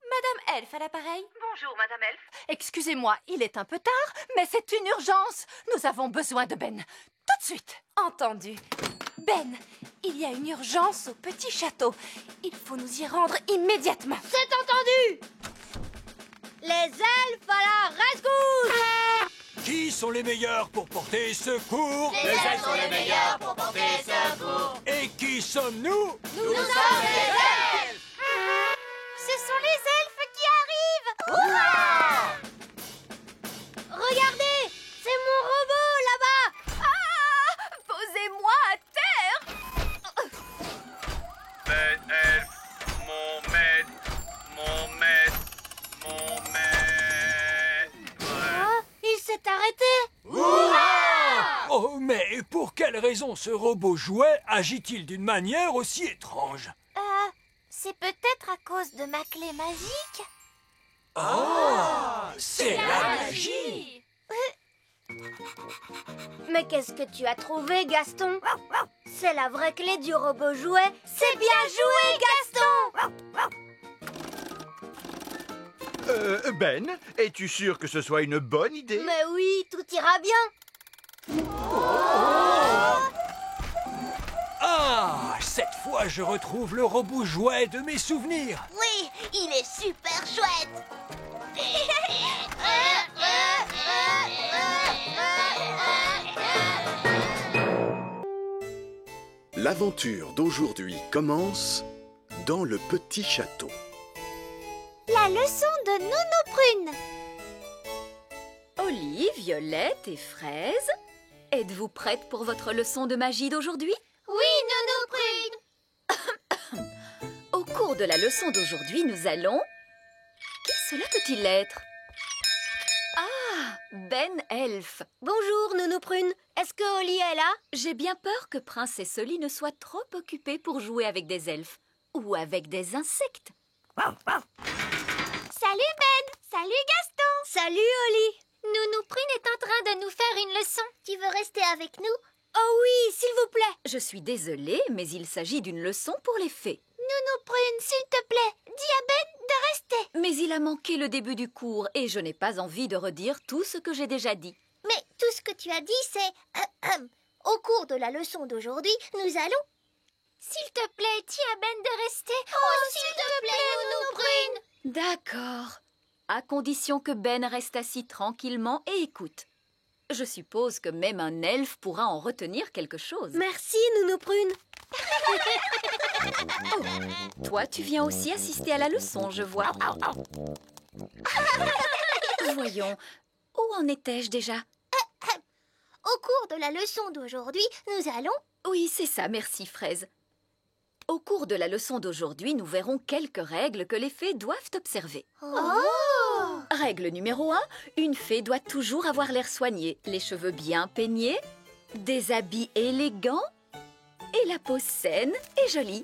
Madame Elfe à l'appareil. Bonjour, Madame Elfe. Excusez-moi, il est un peu tard, mais c'est une urgence. Nous avons besoin de Ben. Tout de suite. Entendu. Ben, il y a une urgence au petit château. Il faut nous y rendre immédiatement. C'est entendu. Les elfes à la rescousse. Qui sont les meilleurs pour porter secours? Les elfes sont les meilleurs pour porter secours. Et qui sommes-nous? Nous sommes les elfes. Ce sont les elfes qui arrivent. Hurrah! Regardez, c'est mon robot là-bas. Ah! Posez-moi à terre! Ben, elfe. Mon maître. Oh, il s'est arrêté. Oh, mais pour quelle raison ce robot jouet agit-il d'une manière aussi étrange? C'est peut-être à cause de ma clé magique. C'est la magie! Mais qu'est-ce que tu as trouvé, Gaston? C'est la vraie clé du robot jouet. C'est bien joué, Gaston! Ben, es-tu sûr que ce soit une bonne idée? Mais oui, tout ira bien. Ah, cette fois, je retrouve le robot jouet de mes souvenirs. Oui, il est super chouette. L'aventure d'aujourd'hui commence dans le petit château. La leçon de Nounou Prune. Oli, Violette et Fraise, êtes-vous prêtes pour votre leçon de magie d'aujourd'hui? Oui, Nounou Prune. Au cours de la leçon d'aujourd'hui, nous allons... Qui cela peut-il être? Ah, Ben Elfe. Bonjour, Nounou Prune. Est-ce que Oli est là? J'ai bien peur que Princesse Oli ne soit trop occupée pour jouer avec des elfes ou avec des insectes. Salut Ben. Salut Gaston. Salut Oli. Nounou Prune est en train de nous faire une leçon. Tu veux rester avec nous? Oh oui, s'il vous plaît. Je suis désolée, mais il s'agit d'une leçon pour les fées. Nounou Prune, s'il te plaît, dis à Ben de rester. Mais il a manqué le début du cours et je n'ai pas envie de redire tout ce que j'ai déjà dit. Mais tout ce que tu as dit, c'est... Au cours de la leçon d'aujourd'hui, nous allons... S'il te plaît, dis à Ben de rester. Oh, s'il te plaît, Nounou Prune. D'accord. À condition que Ben reste assis tranquillement et écoute. Je suppose que même un elfe pourra en retenir quelque chose. Merci, Nounou Prune. Oh, toi, tu viens aussi assister à la leçon, je vois. Voyons, où en étais-je déjà? Au cours de la leçon d'aujourd'hui, nous allons... Oui, c'est ça, merci Fraise. Au cours de la leçon d'aujourd'hui, nous verrons quelques règles que les fées doivent observer. Oh! Règle numéro 1, une fée doit toujours avoir l'air soigné, les cheveux bien peignés, des habits élégants et la peau saine et jolie.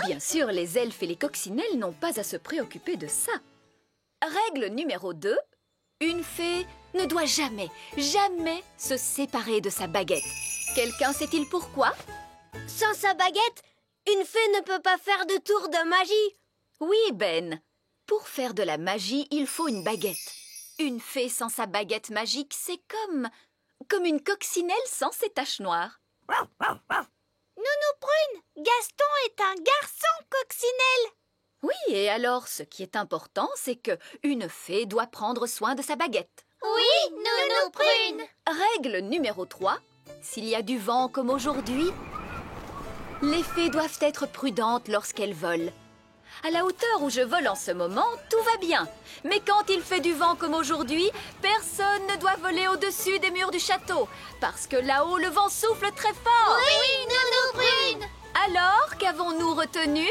Bien sûr, les elfes et les coccinelles n'ont pas à se préoccuper de ça. Règle numéro 2, une fée ne doit jamais, jamais se séparer de sa baguette. Quelqu'un sait-il pourquoi? Sans sa baguette, une fée ne peut pas faire de tour de magie. Oui, Ben. Pour faire de la magie, il faut une baguette. Une fée sans sa baguette magique, c'est comme une coccinelle sans ses taches noires. Nounou Prune, Gaston est un garçon coccinelle. Oui, et alors, ce qui est important, c'est que une fée doit prendre soin de sa baguette. Oui, Nounou Prune. Règle numéro 3. S'il y a du vent comme aujourd'hui, les fées doivent être prudentes lorsqu'elles volent. À la hauteur où je vole en ce moment, tout va bien. Mais quand il fait du vent comme aujourd'hui, personne ne doit voler au-dessus des murs du château. Parce que là-haut, le vent souffle très fort. Oui, Nounou Prune. Alors, qu'avons-nous retenu?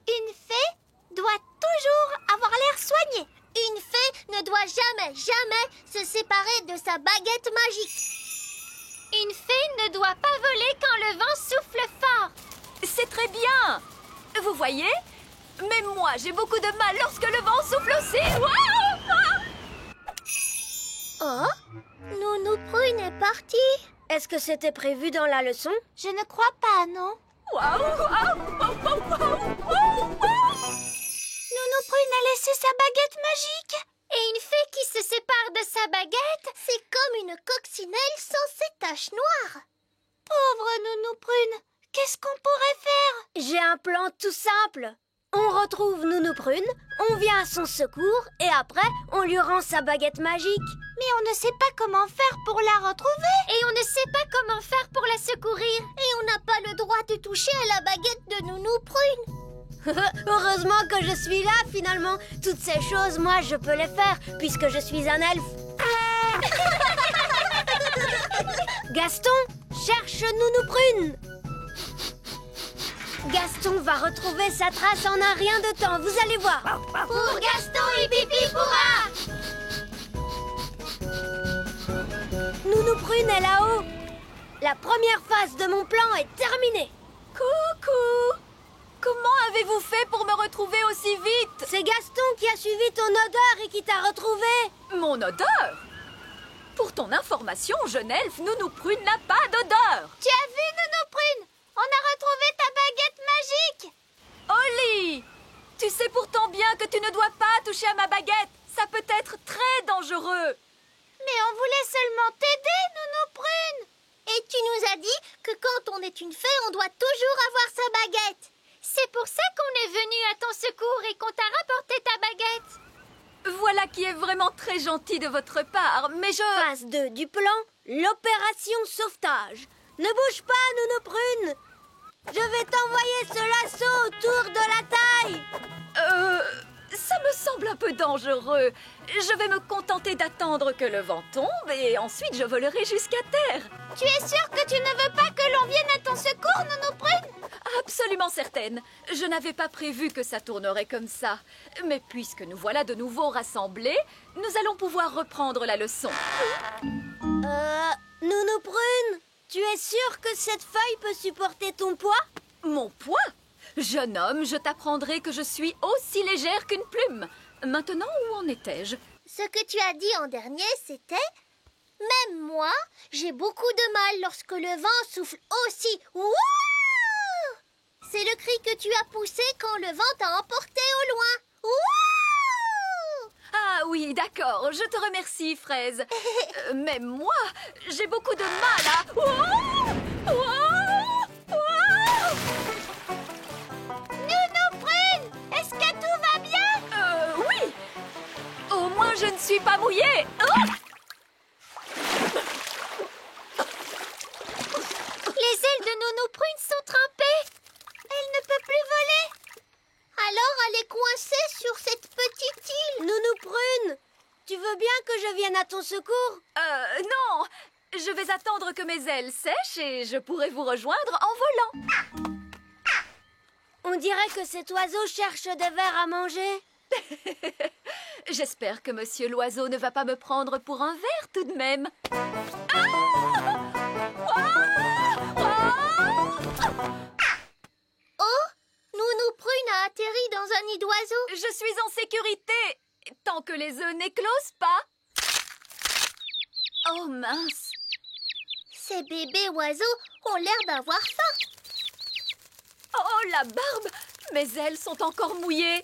Une fée doit toujours avoir l'air soigné. Une fée ne doit jamais se séparer de sa baguette magique. Une fée ne doit pas voler quand le vent souffle fort. C'est très bien. Vous voyez? Même moi, j'ai beaucoup de mal lorsque le vent souffle aussi. Oh, Nounou Prune est partie. Est-ce que c'était prévu dans la leçon? Je ne crois pas, non. Nounou Prune a laissé sa baguette magique. Et une fée qui se sépare de sa baguette, c'est comme une coccinelle sans ses taches noires. Pauvre Nounou Prune, qu'est-ce qu'on pourrait faire? J'ai un plan tout simple. On retrouve Nounou Prune, on vient à son secours et après, on lui rend sa baguette magique. Mais on ne sait pas comment faire pour la retrouver. Et on ne sait pas comment faire pour la secourir. Et on n'a pas le droit de toucher à la baguette de Nounou Prune. Heureusement que je suis là, finalement. Toutes ces choses, moi, je peux les faire, puisque je suis un elfe. Gaston, cherche Nounou Prune. Gaston va retrouver sa trace en un rien de temps, vous allez voir. Pour Gaston et Pipi pourra. Nounou Prune est là-haut. La première phase de mon plan est terminée. Coucou! Comment avez-vous fait pour me retrouver aussi vite? C'est Gaston qui a suivi ton odeur et qui t'a retrouvé. Mon odeur? Pour ton information, jeune elfe, Nounou Prune n'a pas d'odeur. Tu as vu, Nounou Prune? On a retrouvé ta baguette magique. Oli! Tu sais pourtant bien que tu ne dois pas toucher à ma baguette. Ça peut être très dangereux. Mais on voulait seulement t'aider, Nounou Prune. Et tu nous as dit que quand on est une fée, on doit toujours avoir sa baguette. C'est pour ça qu'on est venu à ton secours et qu'on t'a rapporté ta baguette. Voilà qui est vraiment très gentil de votre part, mais Phase 2 du plan, l'opération sauvetage. Ne bouge pas, Nounou Prune. Je vais t'envoyer ce lasso autour de la taille. Ça me semble un peu dangereux. Je vais me contenter d'attendre que le vent tombe et ensuite je volerai jusqu'à terre. Tu es sûre que tu ne veux pas que l'on vienne à ton secours, Nounou Prune? Absolument certaine. Je n'avais pas prévu que ça tournerait comme ça. Mais puisque nous voilà de nouveau rassemblés, nous allons pouvoir reprendre la leçon. Nounou Prune, tu es sûre que cette feuille peut supporter ton poids? Mon poids? Jeune homme, je t'apprendrai que je suis aussi légère qu'une plume. Maintenant, où en étais-je? Ce que tu as dit en dernier, c'était... Même moi, j'ai beaucoup de mal lorsque le vent souffle aussi. Wouh! C'est le cri que tu as poussé quand le vent t'a emporté au loin. Wouh! Ah oui, d'accord, je te remercie, Fraise. Mais moi, j'ai beaucoup de mal à... Wouah! Wouah! Wouah! Nounou Prune, est-ce que tout va bien? Oui. Au moins, je ne suis pas mouillée. Oh! Les ailes de Nounou Prune sont trempées. Elle ne peut plus voler. Alors elle est coincée sur cette petite île. Nounou Prune, tu veux bien que je vienne à ton secours? Non. Je vais attendre que mes ailes sèchent et je pourrai vous rejoindre en volant. On dirait que cet oiseau cherche des vers à manger. J'espère que Monsieur l'oiseau ne va pas me prendre pour un ver tout de même. Oh, Nounou Prune a atterri dans un nid d'oiseaux. Je suis en sécurité, tant que les œufs n'éclosent pas. Oh mince. Ces bébés oiseaux ont l'air d'avoir faim. Oh, la barbe! Mes ailes sont encore mouillées.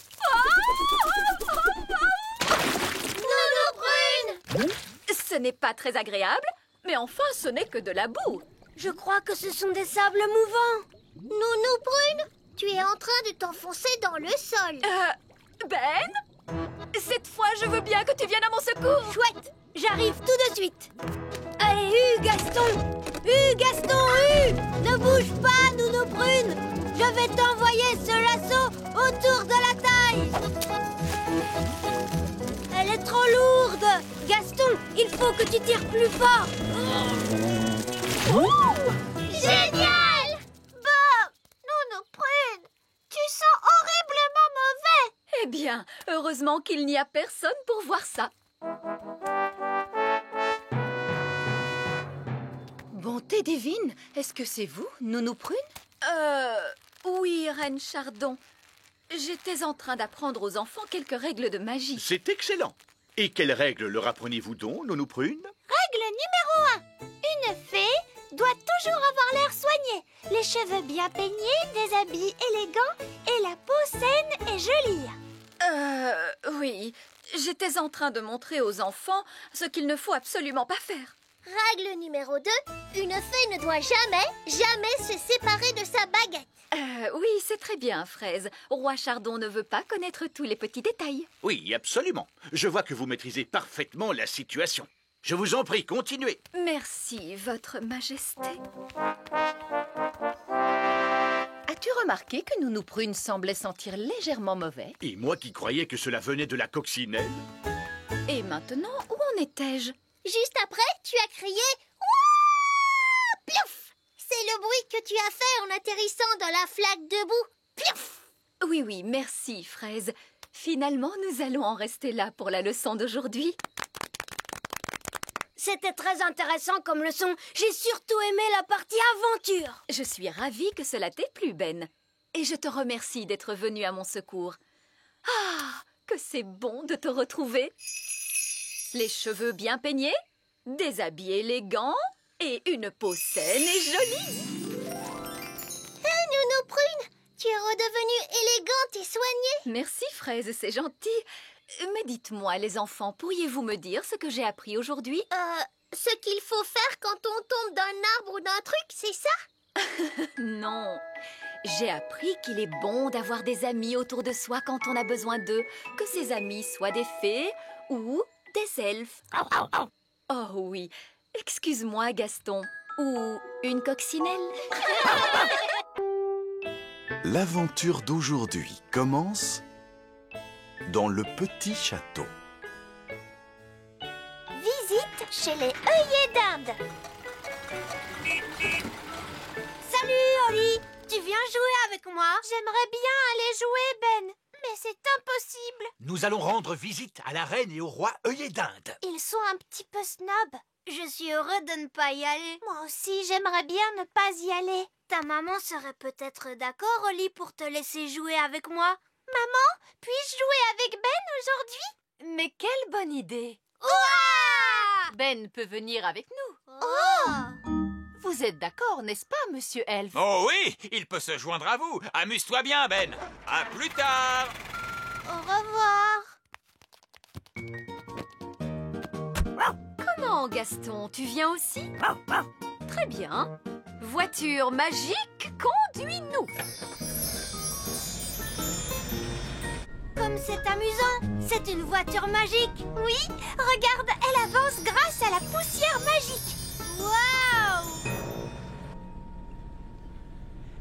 Nounou Prune! Ce n'est pas très agréable, mais enfin, ce n'est que de la boue. Je crois que ce sont des sables mouvants. Nounou Prune, tu es en train de t'enfoncer dans le sol. Ben? Cette fois, je veux bien que tu viennes à mon secours. Chouette, j'arrive tout de suite. Allez, Gaston! Gaston, ne bouge pas, Nounou Prune! Je vais t'envoyer ce lasso autour de la taille. Elle est trop lourde. Gaston, il faut que tu tires plus fort. Génial! Bon, Nounou Prune, tu sens horriblement mauvais. Eh bien, heureusement qu'il n'y a personne pour voir ça. Bonté divine, est-ce que c'est vous, Nounou Prune? Oui, Reine Chardon. J'étais en train d'apprendre aux enfants quelques règles de magie. C'est excellent. Et quelles règles leur apprenez-vous donc, Nounou Prune? Règle numéro 1. Une fée doit toujours avoir l'air soigné, les cheveux bien peignés, des habits élégants et la peau saine et jolie. Oui. J'étais en train de montrer aux enfants ce qu'il ne faut absolument pas faire. Règle numéro 2. Une fée ne doit jamais se séparer de sa baguette. Oui, c'est très bien, Fraise. Roi Chardon ne veut pas connaître tous les petits détails. Oui, absolument. Je vois que vous maîtrisez parfaitement la situation. Je vous en prie, continuez. Merci, Votre Majesté. As-tu remarqué que Nounou Prune semblait sentir légèrement mauvais? Et moi qui croyais que cela venait de la coccinelle? Et maintenant, où en étais-je? Juste après, tu as crié « Ouah !» Piouf! C'est le bruit que tu as fait en atterrissant dans la flaque de boue. Piouf! Oui, merci, Fraise. Finalement, nous allons en rester là pour la leçon d'aujourd'hui. C'était très intéressant comme leçon. J'ai surtout aimé la partie aventure. Je suis ravie que cela t'ait plu, Ben. Et je te remercie d'être venu à mon secours. Ah, que c'est bon de te retrouver. Les cheveux bien peignés, des habits élégants et une peau saine et jolie. Hé, Nounou Prune, tu es redevenue élégante et soignée. Merci, Fraise, c'est gentil. Mais dites-moi, les enfants, pourriez-vous me dire ce que j'ai appris aujourd'hui? ce qu'il faut faire quand on tombe d'un arbre ou d'un truc, c'est ça? Non, j'ai appris qu'il est bon d'avoir des amis autour de soi quand on a besoin d'eux, que ces amis soient des fées ou des elfes. Oh oui, excuse-moi Gaston, ou une coccinelle. L'aventure d'aujourd'hui commence dans le petit château. Visite chez les œillets d'Inde. Salut, Oli. Tu viens jouer avec moi? J'aimerais bien aller jouer, Ben, mais c'est impossible. Nous allons rendre visite à la reine et au roi œillet d'Inde. Ils sont un petit peu snobs. Je suis heureux de ne pas y aller. Moi aussi, j'aimerais bien ne pas y aller. Ta maman serait peut-être d'accord, Oli, pour te laisser jouer avec moi. Maman, puis-je jouer avec Ben aujourd'hui? Mais quelle bonne idée! Ouah! Ben peut venir avec nous. Oh! Vous êtes d'accord, n'est-ce pas, monsieur Elf? Oh oui, il peut se joindre à vous. Amuse-toi bien, Ben. À plus tard. Au revoir. Comment, Gaston, tu viens aussi? Très bien. Voiture magique, conduis-nous. Comme c'est amusant. C'est une voiture magique. Oui, regarde, elle avance grâce à la poussière magique. Waouh!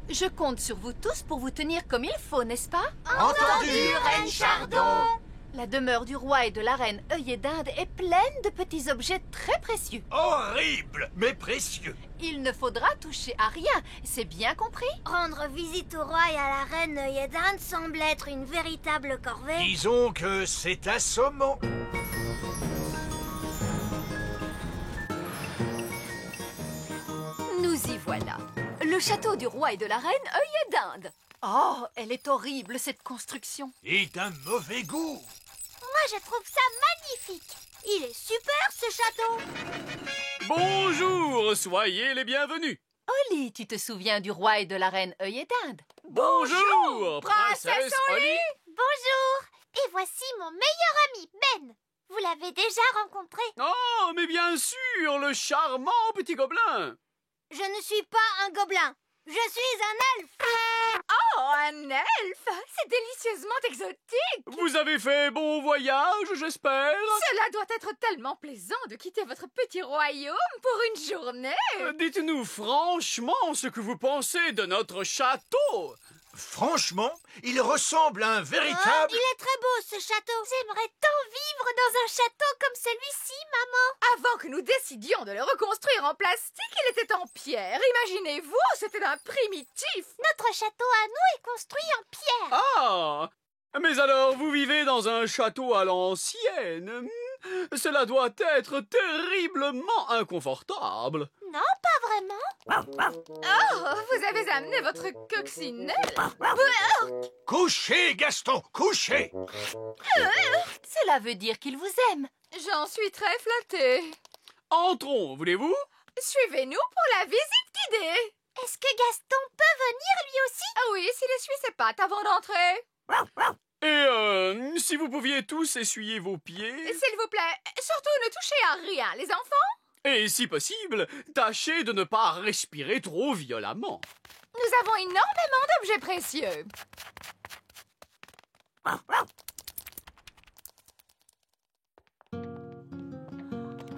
Je compte sur vous tous pour vous tenir comme il faut, n'est-ce pas? Entendu, Reine Chardon! La demeure du roi et de la reine œillet d'Inde est pleine de petits objets très précieux. Horrible, mais précieux. Il ne faudra toucher à rien, c'est bien compris? Rendre visite au roi et à la reine œillet d'Inde semble être une véritable corvée. Disons que c'est assommant. Nous y voilà. Le château du roi et de la reine œillet d'Inde. Oh, elle est horrible, cette construction. Et d'un mauvais goût. Moi, je trouve ça magnifique. Il est super, ce château. Bonjour, soyez les bienvenus. Oli, tu te souviens du roi et de la reine œillet d'Inde? Bonjour, princesse Oli. Bonjour. Et voici mon meilleur ami, Ben. Vous l'avez déjà rencontré. Oh, mais bien sûr, le charmant petit gobelin. Je ne suis pas un gobelin. Je suis un elfe. Oh, un elfe! C'est délicieusement exotique! Vous avez fait bon voyage, j'espère. Cela doit être tellement plaisant de quitter votre petit royaume pour une journée! Dites-nous franchement ce que vous pensez de notre château. Franchement, il ressemble à un véritable... Il est très beau, ce château. J'aimerais tant vivre dans un château comme celui-ci, maman. Avant que nous décidions de le reconstruire en plastique, il était en pierre. Imaginez-vous, c'était un primitif! Notre château à nous est construit en pierre. Ah, mais alors vous vivez dans un château à l'ancienne. Cela doit être terriblement inconfortable. Non, pas vraiment. Oh, vous avez amené votre coccinelle! Couchez, Gaston, couchez. Cela veut dire qu'il vous aime. J'en suis très flattée. Entrons, voulez-vous? Suivez-nous pour la visite guidée. Est-ce que Gaston peut venir lui aussi? Ah oui, s'il essuie ses pattes avant d'entrer. Et si vous pouviez tous essuyer vos pieds. S'il vous plaît, surtout ne touchez à rien, les enfants. Et si possible, tâchez de ne pas respirer trop violemment. Nous avons énormément d'objets précieux.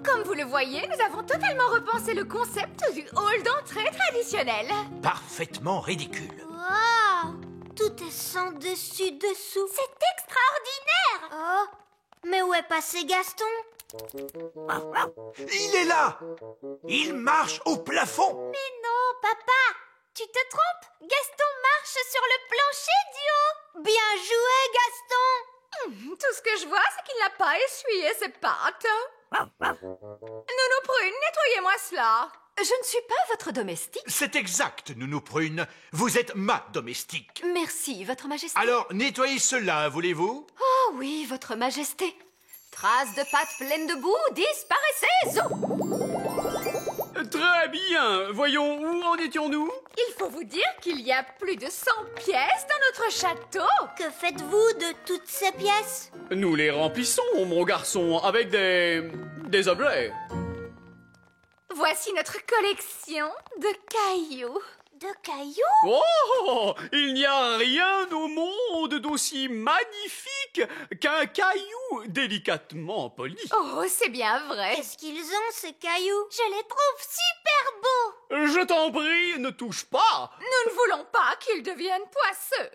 Comme vous le voyez, nous avons totalement repensé le concept du hall d'entrée traditionnel. Parfaitement ridicule. Wow! Tout est sans dessus-dessous. C'est extraordinaire! Oh! Mais où est passé Gaston? Il est là. Il marche au plafond. Mais non, papa! Tu te trompes? Gaston marche sur le plancher du haut! Bien joué, Gaston! Tout ce que je vois, c'est qu'il n'a pas essuyé ses pattes. Nounou Prune, nettoyez-moi cela. Je ne suis pas votre domestique. C'est exact, Nounou Prune. Vous êtes ma domestique. Merci, votre majesté. Alors, nettoyez cela, voulez-vous? Oh oui, votre majesté. Traces de pattes pleines de boue, disparaissez! Très bien. Voyons, où en étions-nous? Il faut vous dire qu'il y a plus de 100 pièces dans notre château. Que faites-vous de toutes ces pièces? Nous les remplissons, mon garçon, avec des objets. Voici notre collection de cailloux. De cailloux? Oh, il n'y a rien au monde d'aussi magnifique qu'un caillou délicatement poli. Oh, c'est bien vrai. Qu'est-ce qu'ils ont, ces cailloux? Je les trouve super beaux. Je t'en prie, ne touche pas. Nous ne voulons pas qu'ils deviennent poisseux.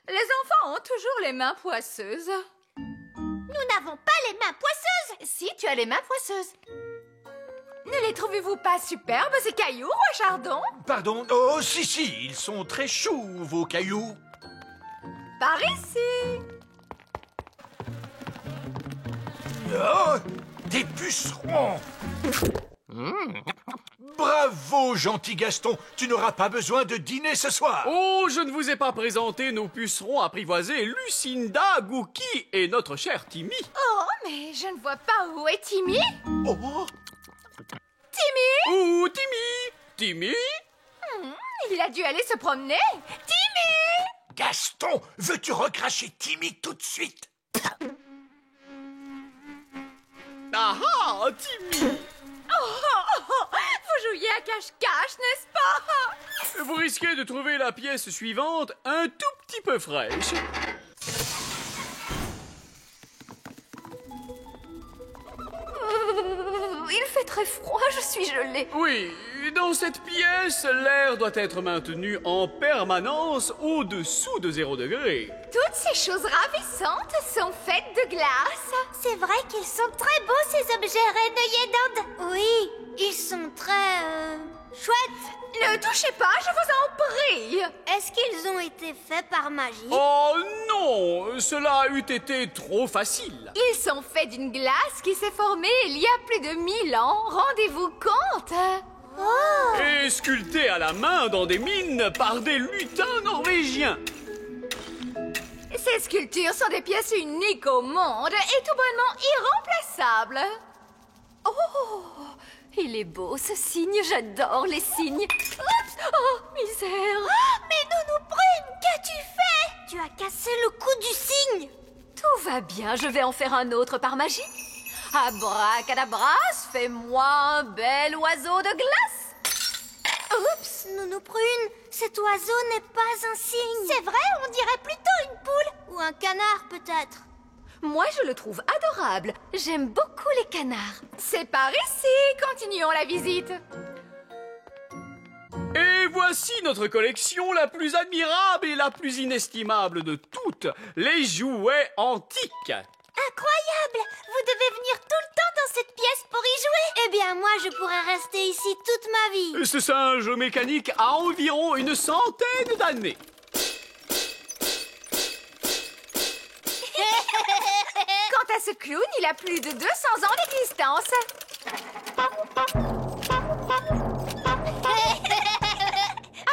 Les enfants ont toujours les mains poisseuses. Nous n'avons pas les mains poisseuses. Si, tu as les mains poisseuses. Ne les trouvez-vous pas superbes, ces cailloux, Roi Chardon? Pardon? Oh, si, ils sont très choux, vos cailloux. Par ici. Oh, des pucerons. Bravo, gentil Gaston. Tu n'auras pas besoin de dîner ce soir. Oh, je ne vous ai pas présenté nos pucerons apprivoisés, Lucinda, Gookie et notre cher Timmy. Oh, mais je ne vois pas où est Timmy. Oh. Timmy? Ouh, Timmy? Il a dû aller se promener. Timmy! Gaston, veux-tu recracher Timmy tout de suite? Ah, Timmy! Vous jouiez à cache-cache, n'est-ce pas? Vous risquez de trouver la pièce suivante un tout petit peu fraîche. Il fait très froid, je suis gelée. Oui, dans cette pièce, l'air doit être maintenu en permanence au-dessous de 0 degré. Toutes ces choses ravissantes sont faites de glace. C'est vrai qu'ils sont très beaux, ces objets réveillés d'Inde. Oui, ils sont très... chouettes. Ne touchez pas, je vous en prie. Est-ce qu'ils ont été faits par magie? Oh non, cela eût été trop facile. Ils sont faits d'une glace qui s'est formée il y a plus de 1000 ans. Rendez-vous compte? Oh! Et sculptés à la main dans des mines par des lutins norvégiens. Ces sculptures sont des pièces uniques au monde et tout bonnement irremplaçables. Oh! Il est beau, ce cygne. J'adore les cygnes. Oups! Oh, misère! Mais Nounou Prune, qu'as-tu fait? Tu as cassé le cou du cygne. Tout va bien, je vais en faire un autre par magie. Abracadabras, fais-moi un bel oiseau de glace. Oups, Nounou Prune, cet oiseau n'est pas un cygne. C'est vrai, on dirait plutôt une poule. Ou un canard, peut-être. Moi, je le trouve adorable. J'aime beaucoup les canards. C'est par ici. Continuons la visite. Et voici notre collection la plus admirable et la plus inestimable de toutes, les jouets antiques. Incroyable! Vous devez venir tout le temps dans cette pièce pour y jouer. Eh bien, moi, je pourrais rester ici toute ma vie. Ce singe mécanique a environ une centaine d'années. Quant à ce clown, il a plus de 200 ans d'existence.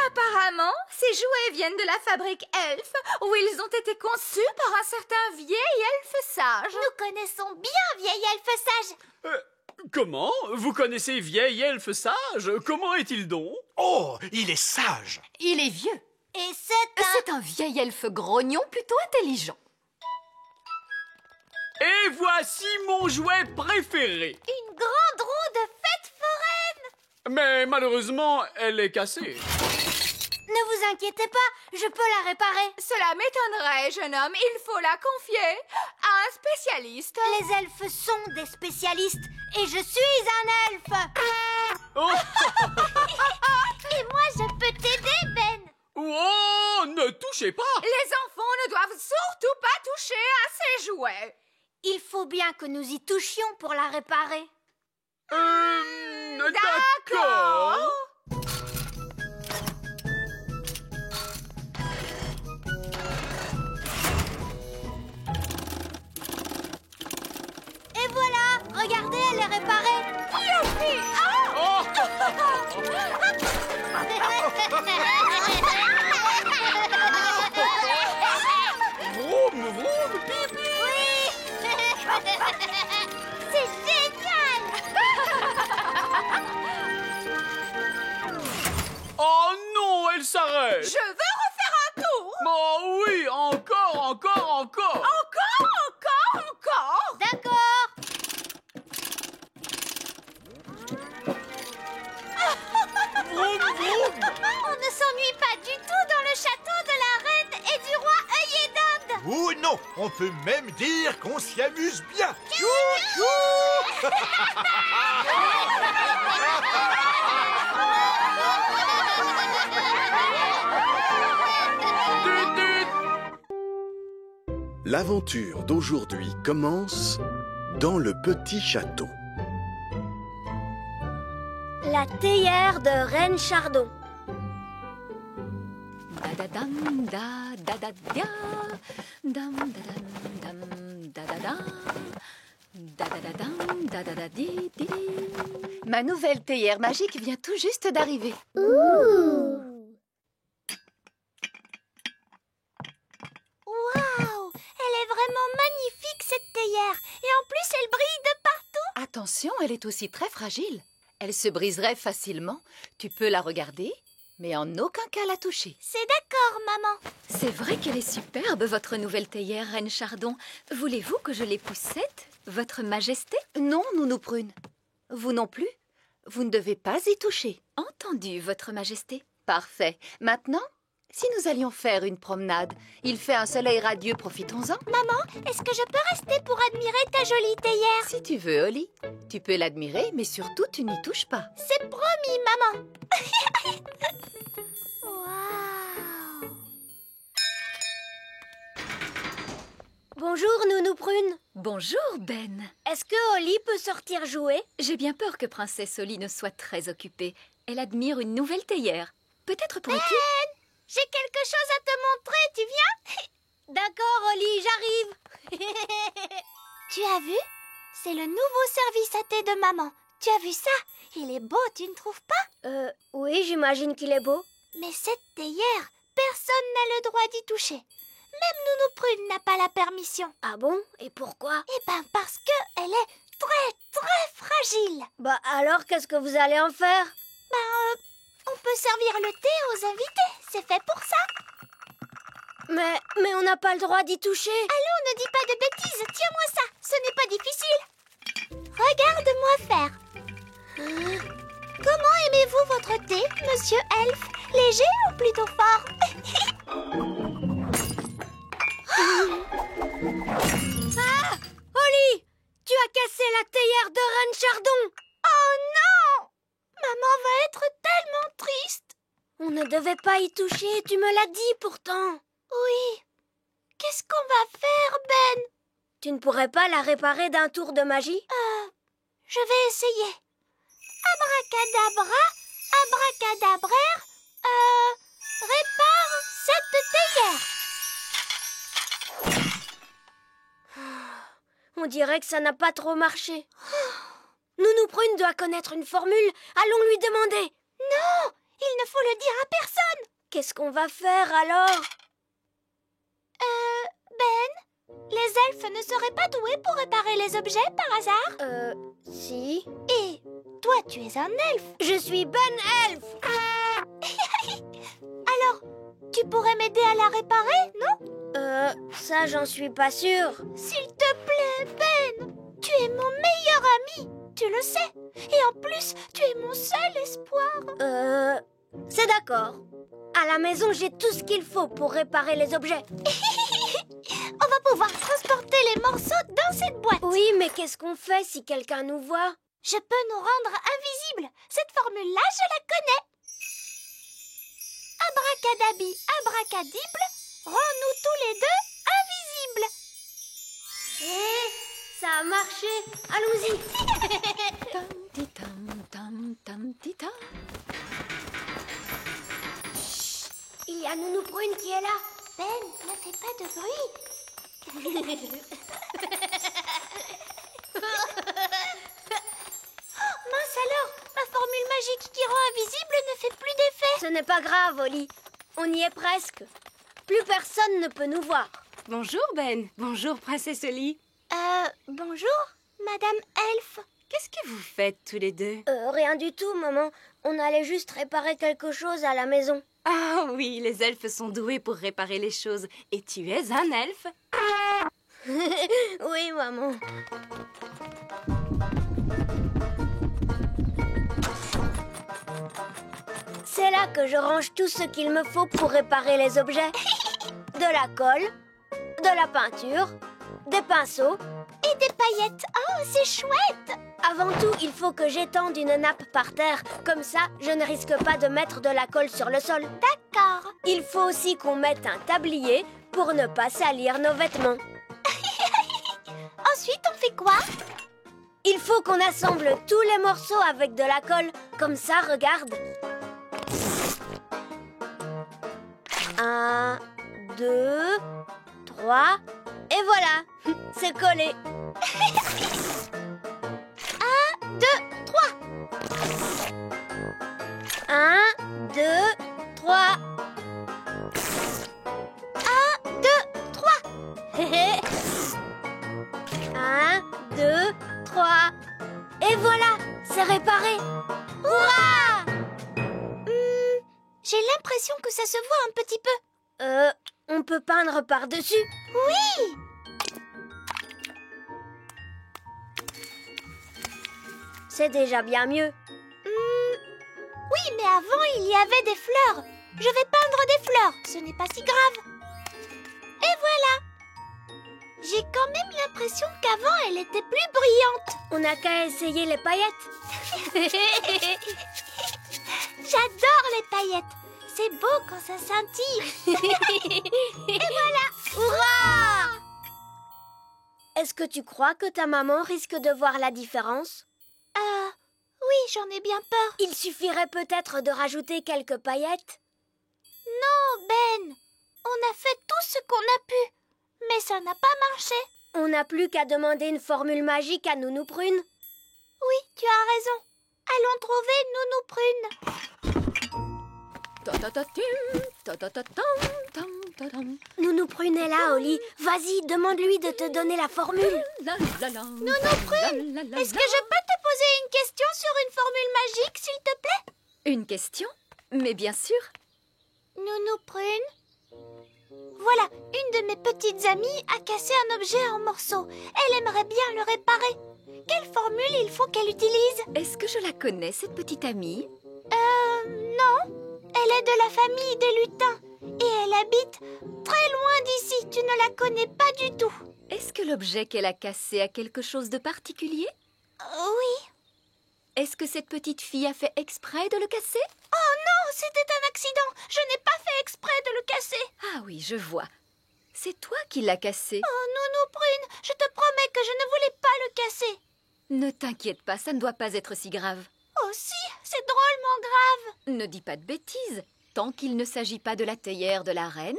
Apparemment, ces jouets viennent de la fabrique Elf, où ils ont été conçus par un certain vieil elfe sage. Nous connaissons bien vieil elfe sage. Comment? Vous connaissez vieil elfe sage? Comment est-il donc? Oh, il est sage. Il est vieux. Et C'est un vieil elfe grognon plutôt intelligent. Et voici mon jouet préféré. une grande roue de fête foraine. Mais malheureusement, elle est cassée. Ne vous inquiétez pas, je peux la réparer. Cela m'étonnerait, jeune homme. Il faut la confier à un spécialiste. Les elfes sont des spécialistes et je suis un elfe. Oh, Et moi, je peux t'aider, Ben. oh, ne touchez pas. Les enfants ne doivent surtout pas toucher à ces jouets. Il faut bien que nous y touchions pour la réparer. D'accord. Et voilà, regardez, elle est réparée. Youpi! Oh. Vroom, vroom, pipi. C'est génial. Oh non, elle s'arrête. Je veux refaire un tour. Oh oui, encore. Encore. D'accord. Non, on peut même dire qu'on s'y amuse bien. L'aventure d'aujourd'hui commence dans le petit château. La théière de Reine Chardon. Da-da-dam, da-da-da-da, dam, da-dam, dam, da-da-da, da-da-da-dam, da-da-da-di-di-di. Ma nouvelle théière magique vient tout juste d'arriver. Waouh! Elle est vraiment magnifique, cette théière. Et en plus, elle brille de partout. Attention, elle est aussi très fragile. Elle se briserait facilement. Tu peux la regarder, mais en aucun cas la toucher. C'est d'accord, maman. C'est vrai qu'elle est superbe, votre nouvelle théière, Reine Chardon. Voulez-vous que je l'époussette, votre majesté? Non, Nounou Prune. Vous non plus. Vous ne devez pas y toucher. Entendu, votre majesté. Parfait. Maintenant, si nous allions faire une promenade, il fait un soleil radieux, profitons-en. Maman, est-ce que je peux rester pour admirer ta jolie théière? Si tu veux, Holly. Tu peux l'admirer, mais surtout, tu n'y touches pas. C'est promis, maman. Waouh! Bonjour, Nounou Prune. Bonjour, Ben. Est-ce que Holly peut sortir jouer? J'ai bien peur que Princesse Holly ne soit très occupée. Elle admire une nouvelle théière. Peut-être pourrais-tu... J'ai quelque chose à te montrer, tu viens? D'accord, Holly, j'arrive. Tu as vu? C'est le nouveau service à thé de maman. Tu as vu ça? Il est beau, tu ne trouves pas? Oui, j'imagine qu'il est beau. Mais cette théière, personne n'a le droit d'y toucher. Même Nounou Prune n'a pas la permission. Ah bon? Et pourquoi? Eh ben parce que elle est très fragile. Bah alors, qu'est-ce que vous allez en faire? On peut servir le thé aux invités, c'est fait pour ça. Mais on n'a pas le droit d'y toucher. Allons, ne dis pas de bêtises, tiens-moi ça, ce n'est pas difficile. Regarde-moi faire. Comment aimez-vous votre thé, monsieur Elf? Léger ou plutôt fort? Ah! Holly! Tu as cassé la théière de Reine Chardon! Oh non! Maman va être tellement triste. On ne devait pas y toucher, tu me l'as dit pourtant. Oui. Qu'est-ce qu'on va faire, Ben? Tu ne pourrais pas la réparer d'un tour de magie? Je vais essayer. Abracadabra, abracadabraire, répare cette théière. On dirait que ça n'a pas trop marché. Nounou Prune doit connaître une formule. Allons lui demander. Non, il ne faut le dire à personne. Qu'est-ce qu'on va faire alors? Ben, les elfes ne seraient pas doués pour réparer les objets par hasard? Si. Et toi, tu es un elfe. Je suis Ben Elf. Alors, tu pourrais m'aider à la réparer, non? Ça, j'en suis pas sûre. S'il te plaît, Ben, tu es mon meilleur ami. Tu le sais. Et en plus, tu es mon seul espoir. C'est d'accord. À la maison, j'ai tout ce qu'il faut pour réparer les objets. On va pouvoir transporter les morceaux dans cette boîte. Oui, mais qu'est-ce qu'on fait si quelqu'un nous voit? Je peux nous rendre invisibles. Cette formule-là, je la connais. Abracadabi, abracadible, rends-nous tous les deux invisibles. Ça a marché. Allons-y. Tam-ti-tam-tam-tam-ti-tam. Chut, il y a Nounou Prune qui est là. Ben, ne fais pas de bruit. Mince alors, ma formule magique qui rend invisible ne fait plus d'effet. Ce n'est pas grave, Holly. On y est presque. Plus personne ne peut nous voir. Bonjour, Ben. Bonjour, Princesse Holly. Bonjour, Madame Elf. Qu'est-ce que vous faites tous les deux? Rien du tout, maman. On allait juste réparer quelque chose à la maison. Ah oui, les elfes sont doués pour réparer les choses. Et tu es un elfe? Oui, maman. C'est là que je range tout ce qu'il me faut pour réparer les objets. De la colle, de la peinture, des pinceaux et des paillettes. Oh, c'est chouette! Avant tout, il faut que j'étende une nappe par terre. Comme ça, je ne risque pas de mettre de la colle sur le sol. D'accord. Il faut aussi qu'on mette un tablier pour ne pas salir nos vêtements. Ensuite, on fait quoi? Il faut qu'on assemble tous les morceaux avec de la colle. Comme ça, regarde. 1, 2, 3, et voilà, c'est collé. 1, 2, 3. 1, 2, 3. 1, 2, 3. 1, 2, 3. Et voilà, c'est réparé. Hurrah! J'ai l'impression que ça se voit un petit peu. On peut peindre par-dessus. Oui! C'est déjà bien mieux. Oui, mais avant, il y avait des fleurs. Je vais peindre des fleurs. Ce n'est pas si grave. Et voilà. J'ai quand même l'impression qu'avant, elle était plus brillante. On n'a qu'à essayer les paillettes. J'adore les paillettes. C'est beau quand ça scintille. Et voilà. Hurrah! Est-ce que tu crois que ta maman risque de voir la différence? Oui, j'en ai bien peur. Il suffirait peut-être de rajouter quelques paillettes. Non, Ben. On a fait tout ce qu'on a pu. Mais ça n'a pas marché. On n'a plus qu'à demander une formule magique à Nounou Prune. Oui, tu as raison. Allons trouver Nounou Prune. Nounou Prune est là, Oli. Vas-y, demande-lui de te donner la formule. Nounou Prune, est-ce que je peux te poser une question sur une formule magique, s'il te plaît? Une question? Mais bien sûr. Nounou Prune? Voilà, une de mes petites amies a cassé un objet en morceaux. Elle aimerait bien le réparer. Quelle formule il faut qu'elle utilise? Est-ce que je la connais, cette petite amie? Non. Elle est de la famille des lutins. Et elle habite très loin d'ici. Tu ne la connais pas du tout. Est-ce que l'objet qu'elle a cassé a quelque chose de particulier? Oui. Est-ce que cette petite fille a fait exprès de le casser? Oh non, c'était un accident. Je n'ai pas fait exprès de le casser. Ah oui, je vois. C'est toi qui l'as cassé. Oh, Nounou Prune, je te promets que je ne voulais pas le casser. Ne t'inquiète pas, ça ne doit pas être si grave. Oh si, c'est drôlement grave. Ne dis pas de bêtises. Tant qu'il ne s'agit pas de la théière de la reine.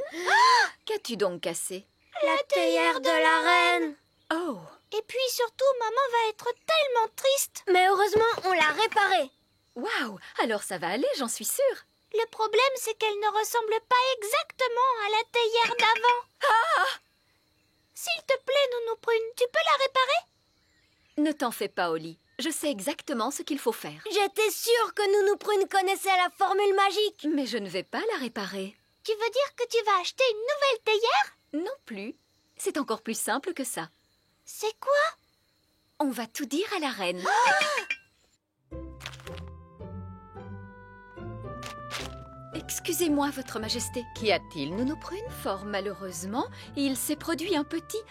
Qu'as-tu donc cassé? La théière de la reine. Oh! Et puis surtout, maman va être tellement triste. Mais heureusement, on l'a réparée. Waouh! Alors ça va aller, j'en suis sûre. Le problème, c'est qu'elle ne ressemble pas exactement à la théière d'avant. S'il te plaît, Nounou Prune, tu peux la réparer? Ne t'en fais pas, Oli. Je sais exactement ce qu'il faut faire. J'étais sûre que Nounou Prune connaissait la formule magique. Mais je ne vais pas la réparer. Tu veux dire que tu vas acheter une nouvelle théière? Non plus. C'est encore plus simple que ça. C'est quoi? On va tout dire à la reine. Excusez-moi, Votre Majesté. Qu'y a-t-il, Nounou Prune? Fort malheureusement, il s'est produit un petit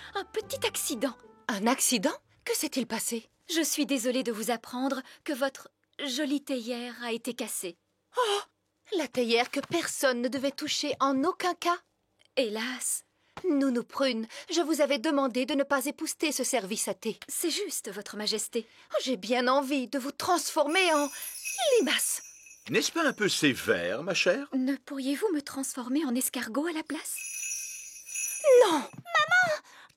accident. Un accident? Que s'est-il passé? Je suis désolée de vous apprendre que votre jolie théière a été cassée. Oh! La théière que personne ne devait toucher en aucun cas. Hélas. Nounou Prune, je vous avais demandé de ne pas épousseter ce service à thé. C'est juste, Votre Majesté. Oh, j'ai bien envie de vous transformer en limace. N'est-ce pas un peu sévère, ma chère? Ne pourriez-vous me transformer en escargot à la place? Non! Maman,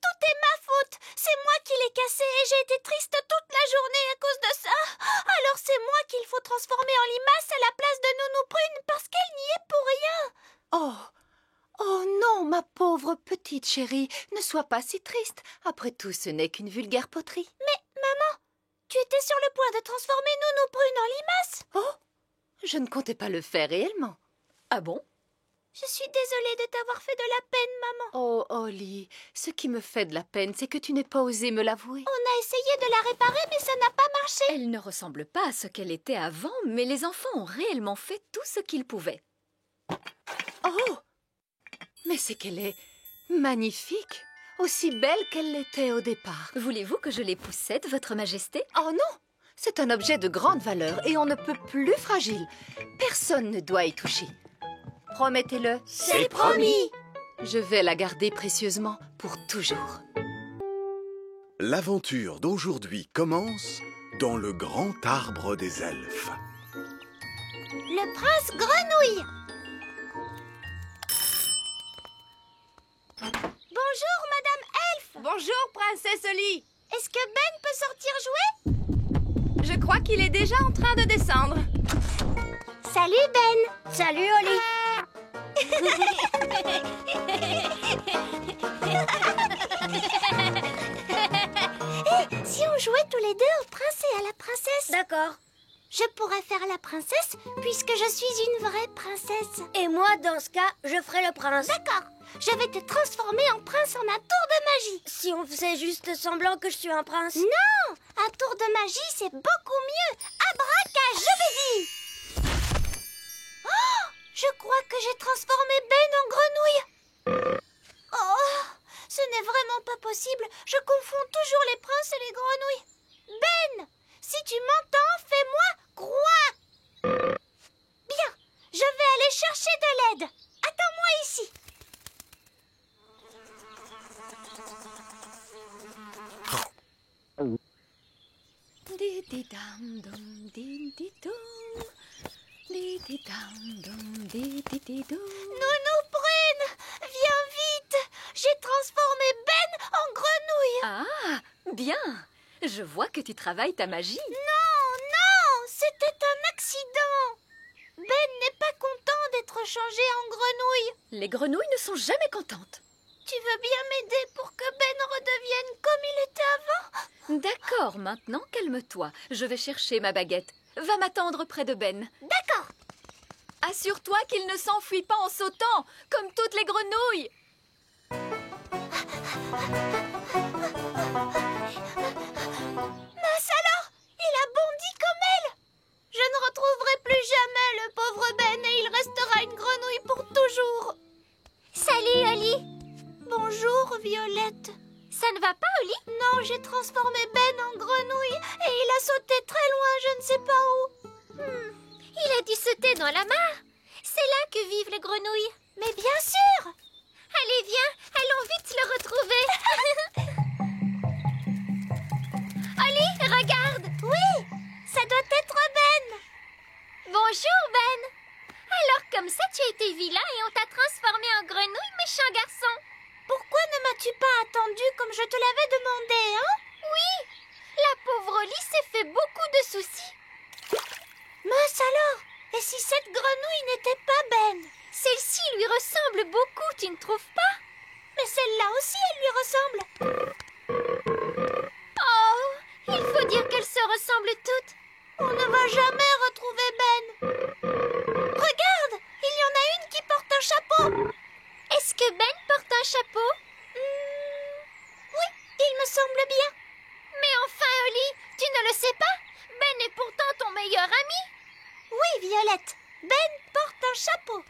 tout est ma faute. C'est moi qui l'ai cassé et j'ai été triste toute la journée à cause de ça. Alors c'est moi qu'il faut transformer en limace à la place de Nounou Prune parce qu'elle n'y est pour rien. Oh! Oh non, ma pauvre petite chérie, ne sois pas si triste. Après tout, ce n'est qu'une vulgaire poterie. Mais, maman, tu étais sur le point de transformer Nounou Prune en limace. Oh! Je ne comptais pas le faire réellement. Ah bon? Je suis désolée de t'avoir fait de la peine, maman. Oh, Oli, ce qui me fait de la peine, c'est que tu n'aies pas osé me l'avouer. On a essayé de la réparer, mais ça n'a pas marché. Elle ne ressemble pas à ce qu'elle était avant, mais les enfants ont réellement fait tout ce qu'ils pouvaient. Oh! Mais c'est qu'elle est magnifique. aussi belle qu'elle l'était au départ. Voulez-vous que je les poussette, Votre Majesté? Oh non! C'est un objet de grande valeur et on ne peut plus fragile. Personne ne doit y toucher. Promettez-le. C'est promis. Je vais la garder précieusement pour toujours. L'aventure d'aujourd'hui commence dans le grand arbre des elfes. Le prince Grenouille. Bonjour, Madame Elfe. Bonjour, Princesse Oli. Est-ce que Ben peut sortir jouer? Je crois qu'il est déjà en train de descendre. Salut, Ben. Salut, Oli. Si on jouait tous les deux au prince et à la princesse? D'accord. Je pourrais faire la princesse puisque je suis une vraie princesse. Et moi, dans ce cas, je ferai le prince. D'accord. Je vais te transformer en prince en un tour de magie. Si on faisait juste semblant que je suis un prince? Non! Un tour de magie, c'est beaucoup mieux. Abracadabra! Oh! Je crois que j'ai transformé Ben en grenouille. Oh! Ce n'est vraiment pas possible. Je confonds toujours les princes et les grenouilles. Ben! Si tu m'entends, fais-moi croire. Bien, je vais aller chercher de l'aide. Attends-moi ici. Nounou Prune, viens vite. J'ai transformé Ben en grenouille. Ah, bien. Je vois que tu travailles ta magie. Non, c'était un accident. Ben n'est pas content d'être changé en grenouille. Les grenouilles ne sont jamais contentes. Tu veux bien m'aider pour que Ben redevienne comme il était avant? D'accord, maintenant calme-toi. Je vais chercher ma baguette. Va m'attendre près de Ben. D'accord. Assure-toi qu'il ne s'enfuit pas en sautant, comme toutes les grenouilles. Mince alors, il a bondi comme elle. Je ne retrouverai plus jamais le pauvre Ben et il restera une grenouille pour toujours. Salut, Oli. Bonjour, Violette. Ça ne va pas, Oli? Non, j'ai transformé Ben en grenouille et il a sauté très loin, je ne sais pas où. Il a dû sauter dans la mare. C'est là que vivent les grenouilles. Mais bien sûr. Allez, viens, allons vite le retrouver. Oli, regarde. Oui, ça doit être Ben. Bonjour, Ben. Alors, comme ça, tu as été vilain et on t'a transformé en grenouille, méchant garçon. Pourquoi ne m'as-tu pas attendu comme je te l'avais demandé, hein? Oui, la pauvre Oli s'est fait beaucoup de soucis. Mince alors, et si cette grenouille n'était pas Ben? Celle-ci lui ressemble beaucoup, tu ne trouves pas? Mais celle-là aussi, elle lui ressemble. Oh, il faut dire qu'elles se ressemblent toutes. On ne va jamais retrouver Ben. Regarde, il y en a une qui porte un chapeau. Est-ce que Ben porte un chapeau? Oui, il me semble bien. Mais enfin, Oli, tu ne le sais pas? Ben est pourtant ton meilleur ami. Oui, Violette, Ben porte un chapeau.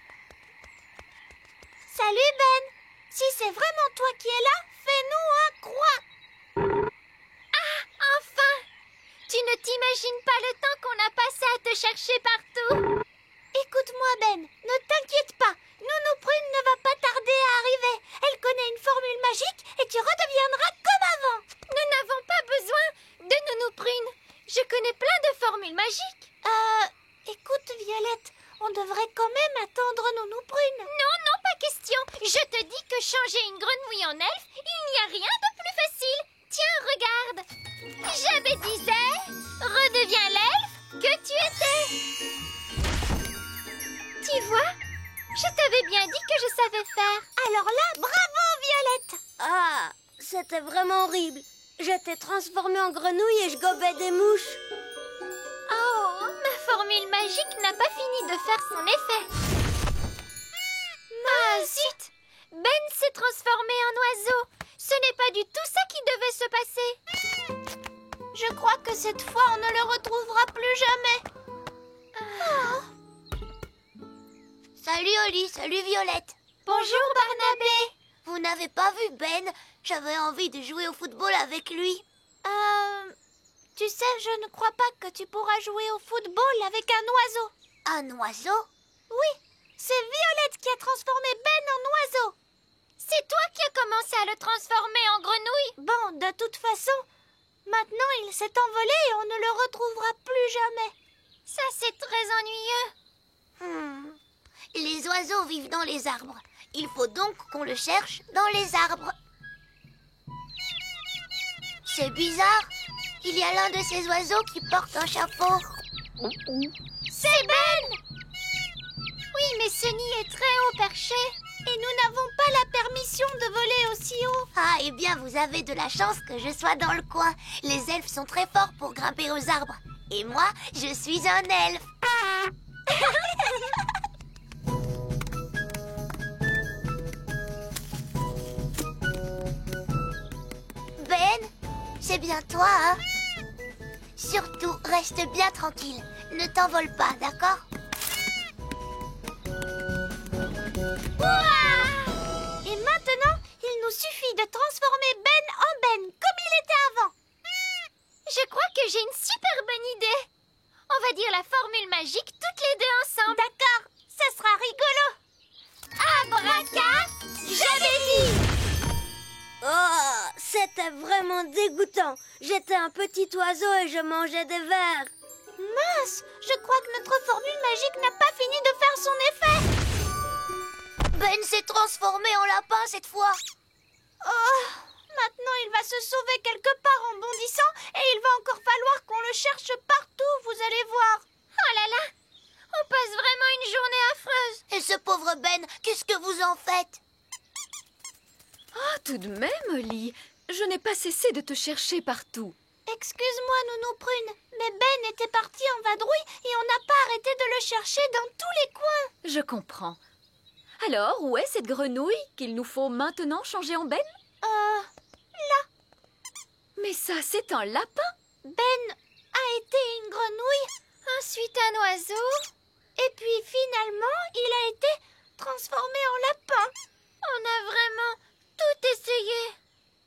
Salut, Ben. Si c'est vraiment toi qui es là, fais-nous un croix. Ah, enfin! Tu ne t'imagines pas le temps qu'on a passé à te chercher partout. Écoute-moi, Ben, ne t'inquiète pas. Nounou Prune ne va pas tarder à arriver. Elle connaît une formule magique et tu redeviendras comme avant. Nous n'avons pas besoin de Nounou Prune. Je connais plein de formules magiques. Écoute, Violette, on devrait quand même attendre Nounou Prune. Non, pas question. Je te dis que changer une grenouille en elfe, il n'y a rien de plus facile. Tiens, regarde. Je me disais, redeviens l'elfe que tu étais. Tu vois, je t'avais bien dit que je savais faire. Alors là, bravo, Violette. Ah, c'était vraiment horrible. J'étais transformée en grenouille et je gobais des mouches. Oh, ma formule magique n'a pas fini de faire son effet. Ah, zut! Ben s'est transformé en oiseau. Ce n'est pas du tout ça qui devait se passer. Je crois que cette fois, on ne le retrouvera plus jamais. Salut, Oli. Salut, Violette. Bonjour, Barnabé. Vous n'avez pas vu Ben? J'avais envie de jouer au football avec lui. Tu sais, je ne crois pas que tu pourras jouer au football avec un oiseau. Un oiseau? Oui, c'est Violette qui a transformé Ben en oiseau. C'est toi qui as commencé à le transformer en grenouille? Bon, de toute façon, maintenant il s'est envolé et on ne le retrouvera plus jamais. Ça, c'est très ennuyeux. Les oiseaux vivent dans les arbres. Il faut donc qu'on le cherche dans les arbres. C'est bizarre. Il y a l'un de ces oiseaux qui porte un chapeau. C'est Ben! Oui, mais ce nid est très haut perché. Et nous n'avons pas la permission de voler aussi haut. Ah, eh bien, vous avez de la chance que je sois dans le coin. Les elfes sont très forts pour grimper aux arbres. Et moi, je suis un elfe. Ben, c'est bien toi, hein? Surtout, reste bien tranquille. Ne t'envole pas, d'accord? Et maintenant, il nous suffit de transformer Ben en Ben, comme il était avant. Je crois que j'ai une super bonne idée. On va dire la formule magique toutes les deux ensemble. D'accord, ça sera rigolo. Abracadabra! Oh, c'était vraiment dégoûtant. J'étais un petit oiseau et je mangeais des vers. Mince, je crois que notre formule magique n'a pas fini de faire son effet. Ben s'est transformé en lapin cette fois. Oh, maintenant il va se sauver quelque part en bondissant et il va encore falloir qu'on le cherche partout, vous allez voir. Oh là là, on passe vraiment une journée affreuse. Et ce pauvre Ben, qu'est-ce que vous en faites? Ah, tout de même, Oli, je n'ai pas cessé de te chercher partout. Excuse-moi, Nounou Prune, mais Ben était parti en vadrouille et on n'a pas arrêté de le chercher dans tous les coins. Je comprends. Alors, où est cette grenouille qu'il nous faut maintenant changer en Ben? Là. Mais ça, c'est un lapin. Ben a été une grenouille, ensuite un oiseau, et puis finalement, il a été transformé en lapin. On a vraiment tout essayé.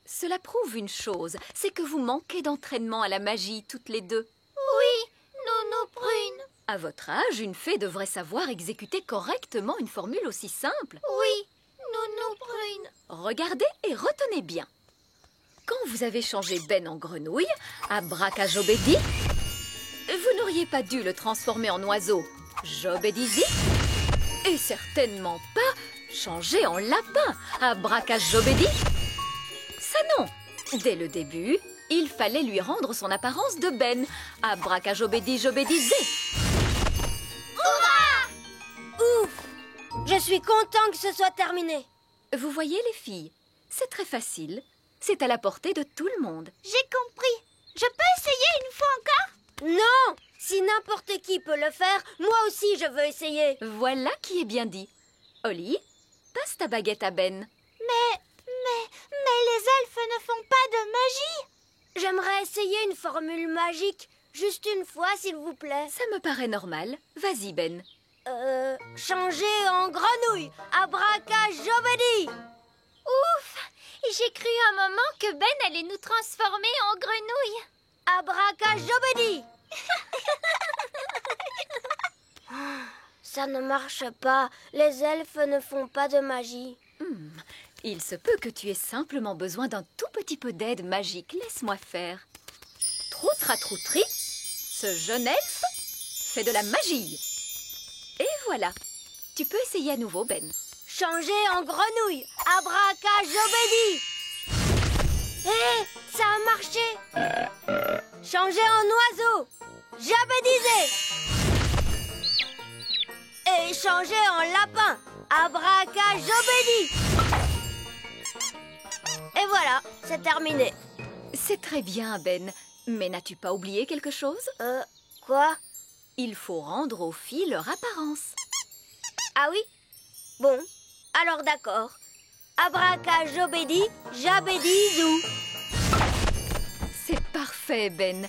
Cela prouve une chose, c'est que vous manquez d'entraînement à la magie, toutes les deux. Oui, Nounou Prune. À votre âge, une fée devrait savoir exécuter correctement une formule aussi simple. Oui, Nounou Prune. Regardez et retenez bien. Quand vous avez changé Ben en grenouille, abracajobédi, vous n'auriez pas dû le transformer en oiseau, jobédizi, et certainement pas changer en lapin, abracajobédi. Ça non. Dès le début, il fallait lui rendre son apparence de Ben, abracajobédi jobédizé. Ouf! Je suis content que ce soit terminé. Vous voyez les filles, c'est très facile. C'est à la portée de tout le monde. J'ai compris. Je peux essayer une fois encore? Non! Si n'importe qui peut le faire, moi aussi je veux essayer. Voilà qui est bien dit. Oli, passe ta baguette à Ben. Mais les elfes ne font pas de magie. J'aimerais essayer une formule magique. Juste une fois, s'il vous plaît. Ça me paraît normal. Vas-y, Ben. Changer en grenouille. Abracajobédi. Ouf! J'ai cru un moment que Ben allait nous transformer en grenouille. Abracajobédi. Ça ne marche pas. Les elfes ne font pas de magie. Il se peut que tu aies simplement besoin d'un tout petit peu d'aide magique. Laisse-moi faire. Troutratroutri, ce jeune elfe fait de la magie. Et voilà. Tu peux essayer à nouveau, Ben. Changer en grenouille. Abracajobédi. Hé, ça a marché. Changer en oiseau. Jabédisé. Et changer en lapin. Abracajobédi. Et voilà, c'est terminé. C'est très bien, Ben. Mais n'as-tu pas oublié quelque chose? Quoi? Il faut rendre aux filles leur apparence. Ah oui? Bon, alors d'accord. Abracajobédi, jabédizou. C'est parfait, Ben.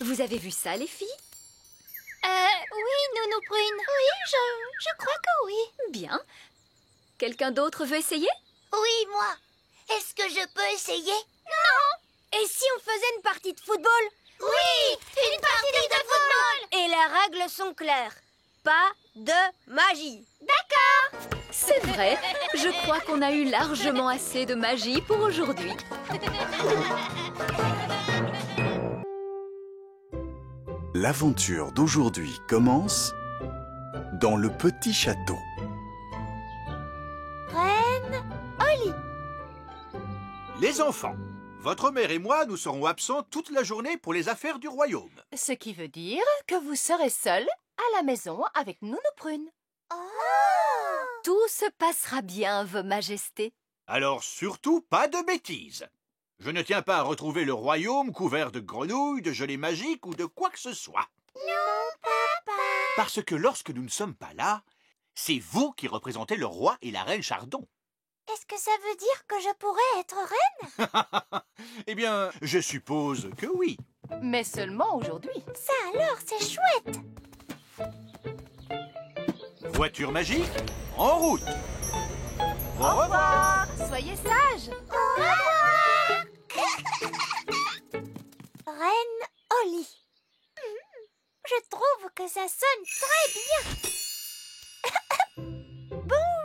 Vous avez vu ça, les filles? Oui, Nounou Prune. Oui, je crois que oui. Bien. Quelqu'un d'autre veut essayer? Oui, moi. Est-ce que je peux essayer? Non. Et si on faisait une partie de football? Oui, une partie de football. Et les règles sont claires. Pas de magie. D'accord. C'est vrai, je crois qu'on a eu largement assez de magie pour aujourd'hui. L'aventure d'aujourd'hui commence dans le petit château. Reine Oli. Les enfants, votre mère et moi, nous serons absents toute la journée pour les affaires du royaume. Ce qui veut dire que vous serez seuls à la maison avec Nounou Prune. Tout se passera bien, Vos Majestés. Alors surtout, pas de bêtises. Je ne tiens pas à retrouver le royaume couvert de grenouilles, de gelées magiques ou de quoi que ce soit. Non, papa. Parce que lorsque nous ne sommes pas là, c'est vous qui représentez le roi et la reine Chardon. Est-ce que ça veut dire que je pourrais être reine? Eh bien, je suppose que oui. Mais seulement aujourd'hui. Ça alors, c'est chouette. Voiture magique, en route. Au revoir. Soyez sages. Au revoir. Reine Oli. Je trouve que ça sonne très bien.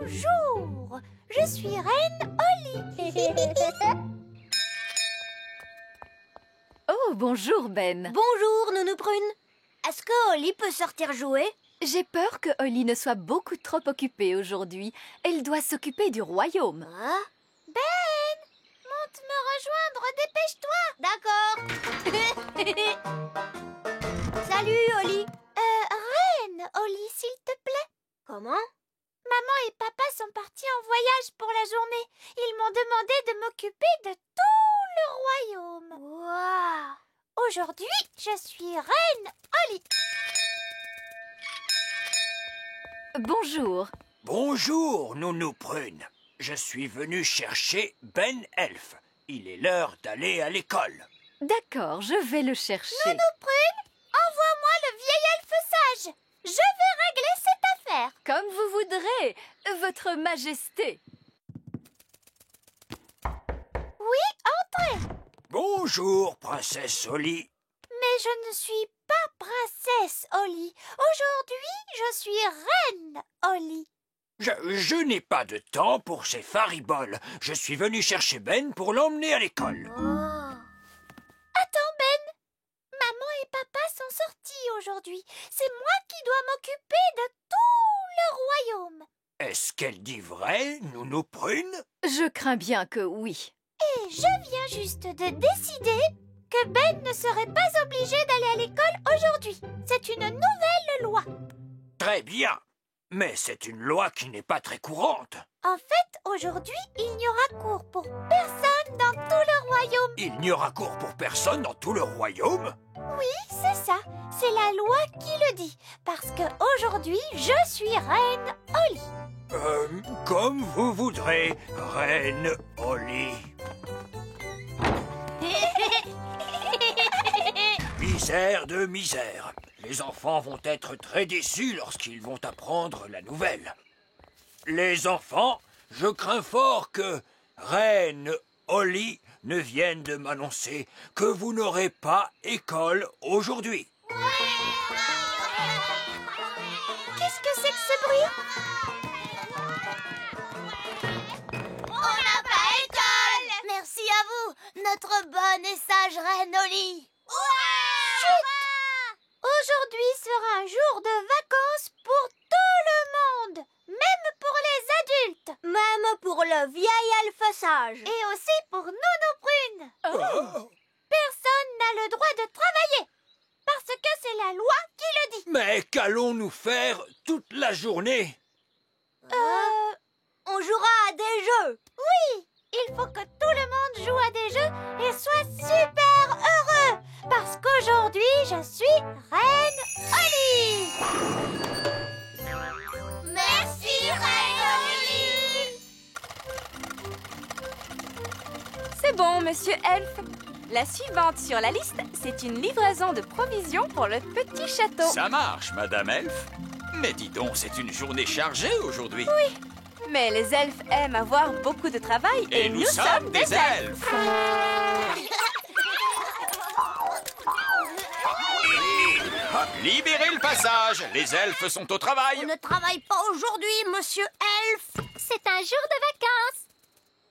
Bonjour, je suis Reine Oli. Oh, bonjour, Ben. Bonjour, Nounou Prune. Est-ce que Oli peut sortir jouer? J'ai peur que Oli ne soit beaucoup trop occupée aujourd'hui. Elle doit s'occuper du royaume. Ah? Ben, monte me rejoindre, dépêche-toi. D'accord. Salut, Oli. Reine Oli, s'il te plaît. Comment? Maman et papa sont partis en voyage pour la journée. Ils m'ont demandé de m'occuper de tout le royaume. Waouh! Aujourd'hui, je suis Reine Oli. Bonjour. Bonjour, Nounou Prune. Je suis venu chercher Ben Elf. Il est l'heure d'aller à l'école. D'accord, je vais le chercher. Nounou Prune, envoie-moi le vieil elfe sage. Je vais régler cette affaire. Comme vous voudrez, Votre Majesté. Oui, entrez. Bonjour, princesse Oli. Mais je ne suis pas princesse Oli. Aujourd'hui, je suis Reine Oli. Je n'ai pas de temps pour ces fariboles. Je suis venu chercher Ben pour l'emmener à l'école. Attends, Ben. Maman et papa sont sortis aujourd'hui. C'est moi qui dois m'occuper de tout le royaume. Est-ce qu'elle dit vrai, Nounou Prune? Je crains bien que oui. Et je viens juste de décider que Ben ne serait pas obligé d'aller à l'école aujourd'hui. C'est une nouvelle loi. Très bien. Mais c'est une loi qui n'est pas très courante. En fait, aujourd'hui, il n'y aura cours pour personne dans tout le royaume. Il n'y aura cours pour personne dans tout le royaume? Oui, c'est ça. C'est la loi qui le dit. Parce que aujourd'hui, je suis Reine Oli. Comme vous voudrez, Reine Oli. Misère de misère. Les enfants vont être très déçus lorsqu'ils vont apprendre la nouvelle. Les enfants, je crains fort que Reine Oli ne vienne de m'annoncer que vous n'aurez pas école aujourd'hui. Qu'est-ce que c'est que ce bruit? On n'a pas école! Merci à vous, notre bonne et sage Reine Oli. Chut! Aujourd'hui sera un jour de vacances pour tout le monde, même pour les adultes. Même pour le vieil elfe sage. Et aussi pour Nounou Prune. Personne n'a le droit de travailler, parce que c'est la loi qui le dit. Mais qu'allons-nous faire toute la journée? On jouera à des jeux. Oui, il faut que tout le monde joue à des jeux et soit super heureux. Parce qu'aujourd'hui, je suis Reine Oli. Merci, Reine Oli. C'est bon, monsieur Elf. La suivante sur la liste, c'est une livraison de provisions pour le petit château. Ça marche, Madame Elf. Mais dis donc, c'est une journée chargée aujourd'hui. Oui, Mais les elfes aiment avoir beaucoup de travail et nous sommes des elfes. Libérez le passage, les elfes sont au travail. On ne travaille pas aujourd'hui, monsieur Elfe. C'est un jour de vacances.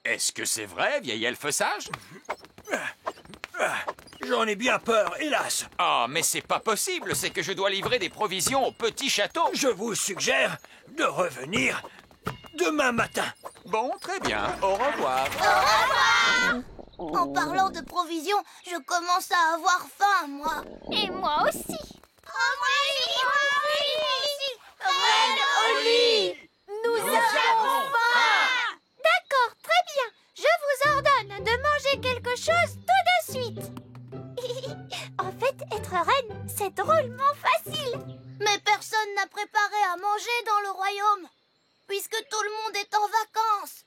Est-ce que c'est vrai, vieil elfe sage? J'en ai bien peur, hélas. Ah, mais c'est pas possible, c'est que je dois livrer des provisions au petit château. Je vous suggère de revenir demain matin. Bon, très bien, au revoir. En parlant de provisions, je commence à avoir faim, moi. Et moi aussi. Reine Holly, Nous avons faim. D'accord, très bien. Je vous ordonne de manger quelque chose tout de suite. En fait, être reine, c'est drôlement facile. Mais personne n'a préparé à manger dans le royaume, puisque tout le monde est en vacances.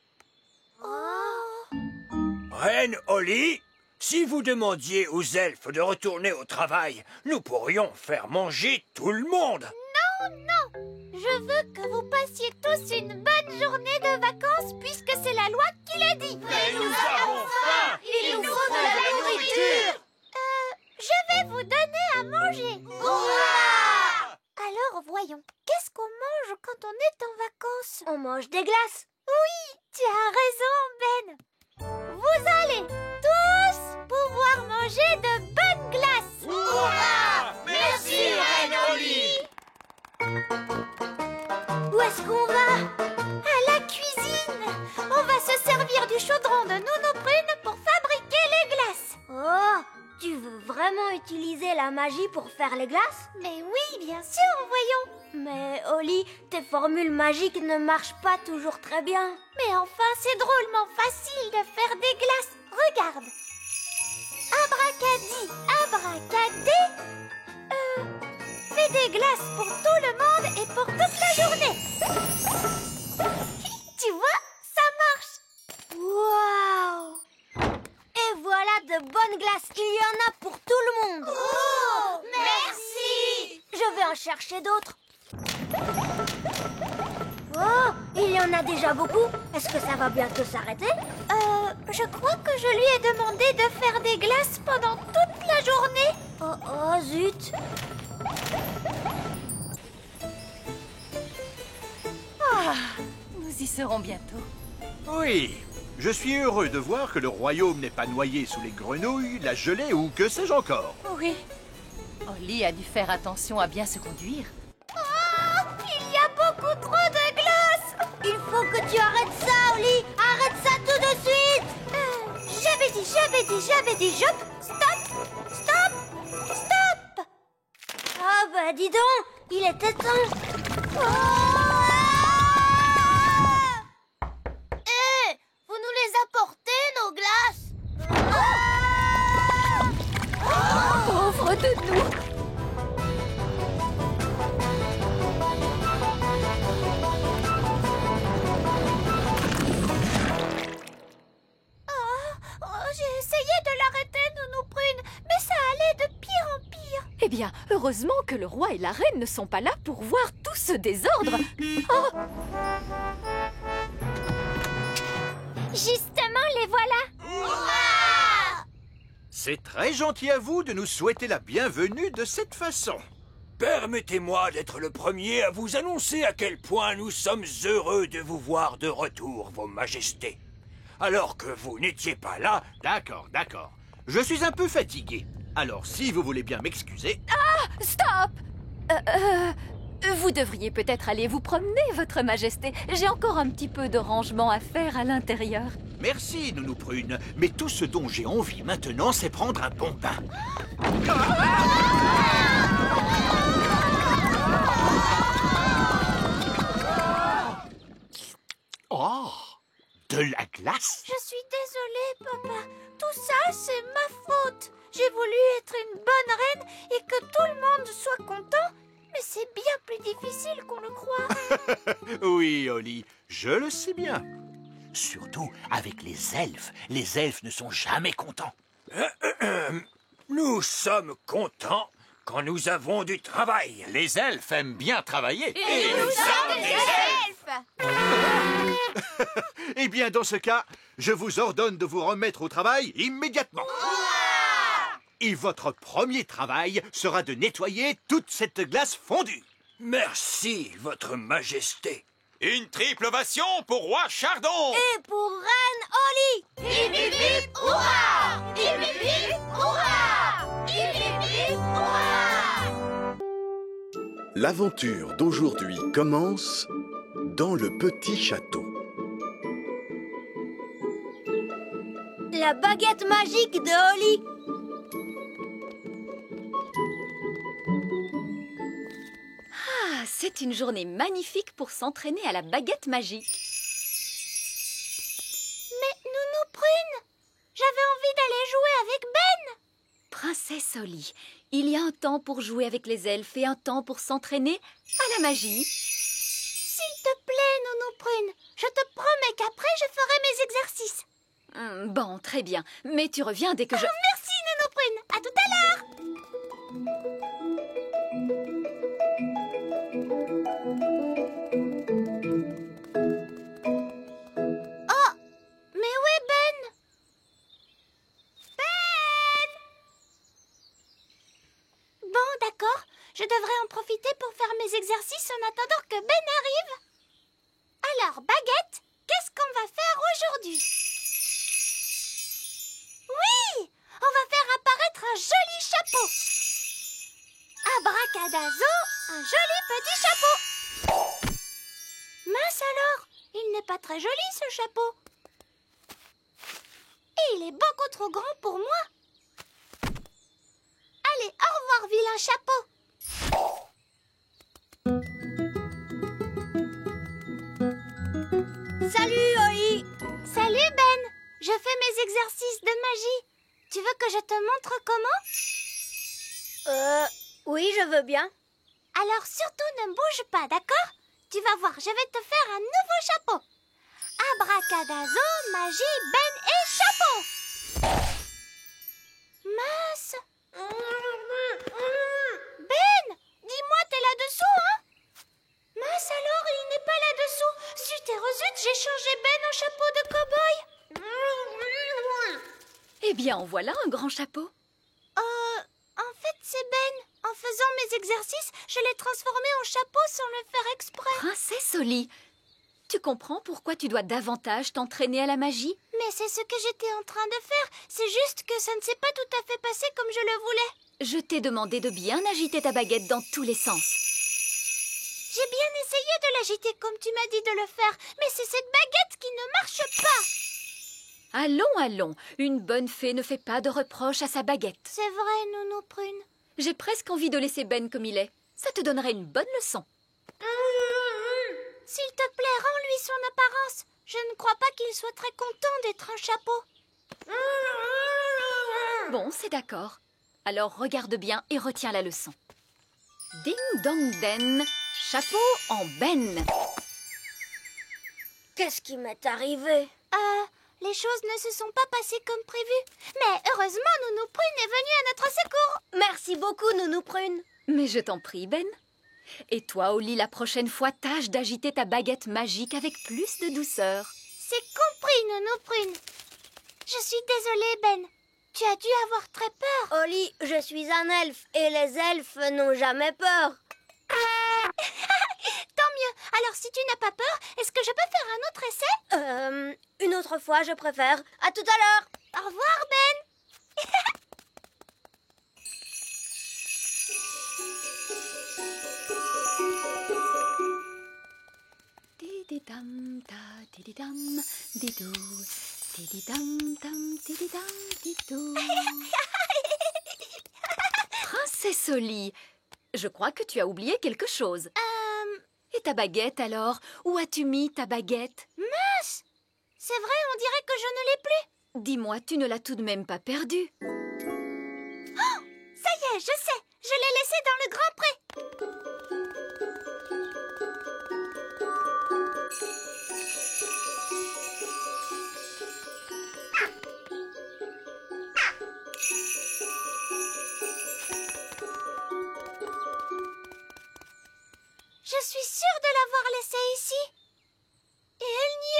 Reine Holly, si vous demandiez aux elfes de retourner au travail, nous pourrions faire manger tout le monde. Non, je veux que vous passiez tous une bonne journée de vacances puisque c'est la loi qui le dit. Mais nous avons faim. Il nous faut de la nourriture. Je vais vous donner à manger. Hurrah! Alors voyons, qu'est-ce qu'on mange quand on est en vacances? On mange des glaces. Oui, tu as raison, Ben. Vous allez tous pouvoir manger de bonnes glaces. Hurrah! Merci, Reine Holly. Où est-ce qu'on va? À la cuisine. On va se servir du chaudron de Nounou Prune pour fabriquer les glaces. Oh, tu veux vraiment utiliser la magie pour faire les glaces? Mais oui, bien sûr, voyons. Mais Holly, tes formules magiques ne marchent pas toujours très bien. Mais enfin, c'est drôlement facile de faire des glaces. Regarde. Abracadi, abracadé. Fais des glaces pour tout le monde et pour toute la journée. Tu vois, ça marche. Waouh! Et voilà de bonnes glaces. Il y en a pour tout le monde. Oh, merci! Je vais en chercher d'autres. Oh, il y en a déjà beaucoup. Est-ce que ça va bientôt s'arrêter? Je crois que je lui ai demandé de faire des glaces pendant toute la journée. Oh, zut! Nous y serons bientôt. Oui, je suis heureux de voir que le royaume n'est pas noyé sous les grenouilles, la gelée ou que sais-je encore. Oui. Holly a dû faire attention à bien se conduire. Oh, il y a beaucoup trop de glace. Il faut que tu arrêtes ça, Holly. Arrête ça tout de suite. J'avais dit, stop. Ah bah dis donc, il était temps. Vous nous les apportez, nos glaces? Pauvre de nous! J'ai essayé de l'arrêter, Nounou Prune, mais ça allait de pire en pire. Eh bien, heureusement que le roi et la reine ne sont pas là pour voir tout ce désordre. Oh, Justement, les voilà. C'est très gentil à vous de nous souhaiter la bienvenue de cette façon. Permettez-moi d'être le premier à vous annoncer à quel point nous sommes heureux de vous voir de retour, Vos Majestés. Alors que vous n'étiez pas là... D'accord. Je suis un peu fatigué. Alors, si vous voulez bien m'excuser... Ah, stop! Vous devriez peut-être aller vous promener, Votre Majesté. J'ai encore un petit peu de rangement à faire à l'intérieur. Merci, Nounou Prune. Mais tout ce dont j'ai envie maintenant, c'est prendre un bon bain. Oh! De la glace? Je suis désolée, papa. Tout ça, c'est ma faute. J'ai voulu être une bonne reine et que tout le monde soit content. Mais c'est bien plus difficile qu'on le croit. Oui, Holly, je le sais bien. Surtout avec les elfes. Les elfes ne sont jamais contents. Nous sommes contents quand nous avons du travail. Les elfes aiment bien travailler. Et nous sommes des elfes. Eh bien, dans ce cas, je vous ordonne de vous remettre au travail immédiatement. Et votre premier travail sera de nettoyer toute cette glace fondue. Merci, votre majesté. Une triple ovation pour Roi Chardon. Et pour Reine Oli. Hip hip hip, hurrah! Hip hip hip, hurrah! Hip hip hip, hurrah! L'aventure d'aujourd'hui commence dans le petit château. La baguette magique de Oli. Ah, c'est une journée magnifique pour s'entraîner à la baguette magique. Mais Nounou Prune, j'avais envie d'aller jouer avec Ben. Princesse Oli, il y a un temps pour jouer avec les elfes et un temps pour s'entraîner à la magie. S'il te plaît, Nounou Prune, je te promets qu'après je ferai mes exercices. Bon, très bien, mais tu reviens dès que je... Merci, Nounou Prune, à tout à l'heure. Oh, mais où est Ben? Ben! Bon, d'accord, je devrais en profiter pour faire mes exercices en attendant que Ben arrive. Alors, Baguette, qu'est-ce qu'on va faire aujourd'hui? Oui, on va faire apparaître un joli chapeau. Abracadazo, un joli petit chapeau. Mince alors, il n'est pas très joli ce chapeau. Et il est beaucoup trop grand pour moi. Allez, au revoir vilain chapeau. Salut Oli. Salut Ben, je fais mes exercices de magie. Tu veux que je te montre comment? Oui, je veux bien. Alors surtout ne bouge pas, d'accord? Tu vas voir, je vais te faire un nouveau chapeau. Abracadazo, magie, Ben et chapeau. Mince. Ben, dis-moi, t'es là-dessous, hein? Mince alors, il n'est pas là-dessous. Zut et rezut, j'ai changé Ben en chapeau de cow-boy. Eh bien, en voilà un grand chapeau. En fait, c'est Ben. En faisant mes exercices, je l'ai transformé en chapeau sans le faire exprès. Princesse Oli, tu comprends pourquoi tu dois davantage t'entraîner à la magie? Mais c'est ce que j'étais en train de faire. C'est juste que ça ne s'est pas tout à fait passé comme je le voulais. Je t'ai demandé de bien agiter ta baguette dans tous les sens. J'ai bien essayé de l'agiter comme tu m'as dit de le faire, mais c'est cette baguette qui ne marche pas. Allons, allons, une bonne fée ne fait pas de reproches à sa baguette. C'est vrai, Nounou Prune. J'ai presque envie de laisser Ben comme il est. Ça te donnerait une bonne leçon. S'il te plaît, rends-lui son apparence. Je ne crois pas qu'il soit très content d'être un chapeau. Bon, c'est d'accord. Alors regarde bien et retiens la leçon. Ding dong den, chapeau en Ben. Qu'est-ce qui m'est arrivé? Les choses ne se sont pas passées comme prévu. Mais heureusement, Nounou Prune est venue à notre secours. Merci beaucoup, Nounou Prune. Mais je t'en prie, Ben. Et toi, Oli, la prochaine fois, tâche d'agiter ta baguette magique avec plus de douceur. C'est compris, Nounou Prune. Je suis désolée, Ben. Tu as dû avoir très peur. Oli, je suis un elfe et les elfes n'ont jamais peur. Tant mieux. Alors, si tu n'as pas peur, est-ce que je peux faire un autre essai? Une autre fois, je préfère. À tout à l'heure. Au revoir, Ben. Tididam ta tididam didou. Tididam tam tididam didou. Princesse Oli, je crois que tu as oublié quelque chose. Et ta baguette alors? Où as-tu mis ta baguette? Mince! C'est vrai, on dirait que je ne l'ai plus. Dis-moi, tu ne l'as tout de même pas perdue. Oh! Ça y est, je sais. Je l'ai laissée dans le grand pré. Je suis sûre de l'avoir laissée ici. Et elle n'y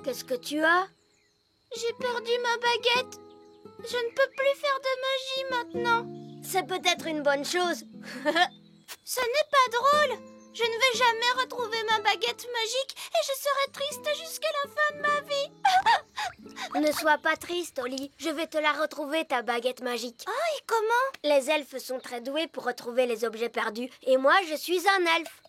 Qu'est-ce que tu as? J'ai perdu ma baguette. Je ne peux plus faire de magie maintenant. C'est peut-être une bonne chose. Ce n'est pas drôle. Je ne vais jamais retrouver ma baguette magique et je serai triste jusqu'à la fin de ma vie. Ne sois pas triste, Oli. Je vais te la retrouver, ta baguette magique. Oh, et comment? Les elfes sont très doués pour retrouver les objets perdus. Et moi, je suis un elfe.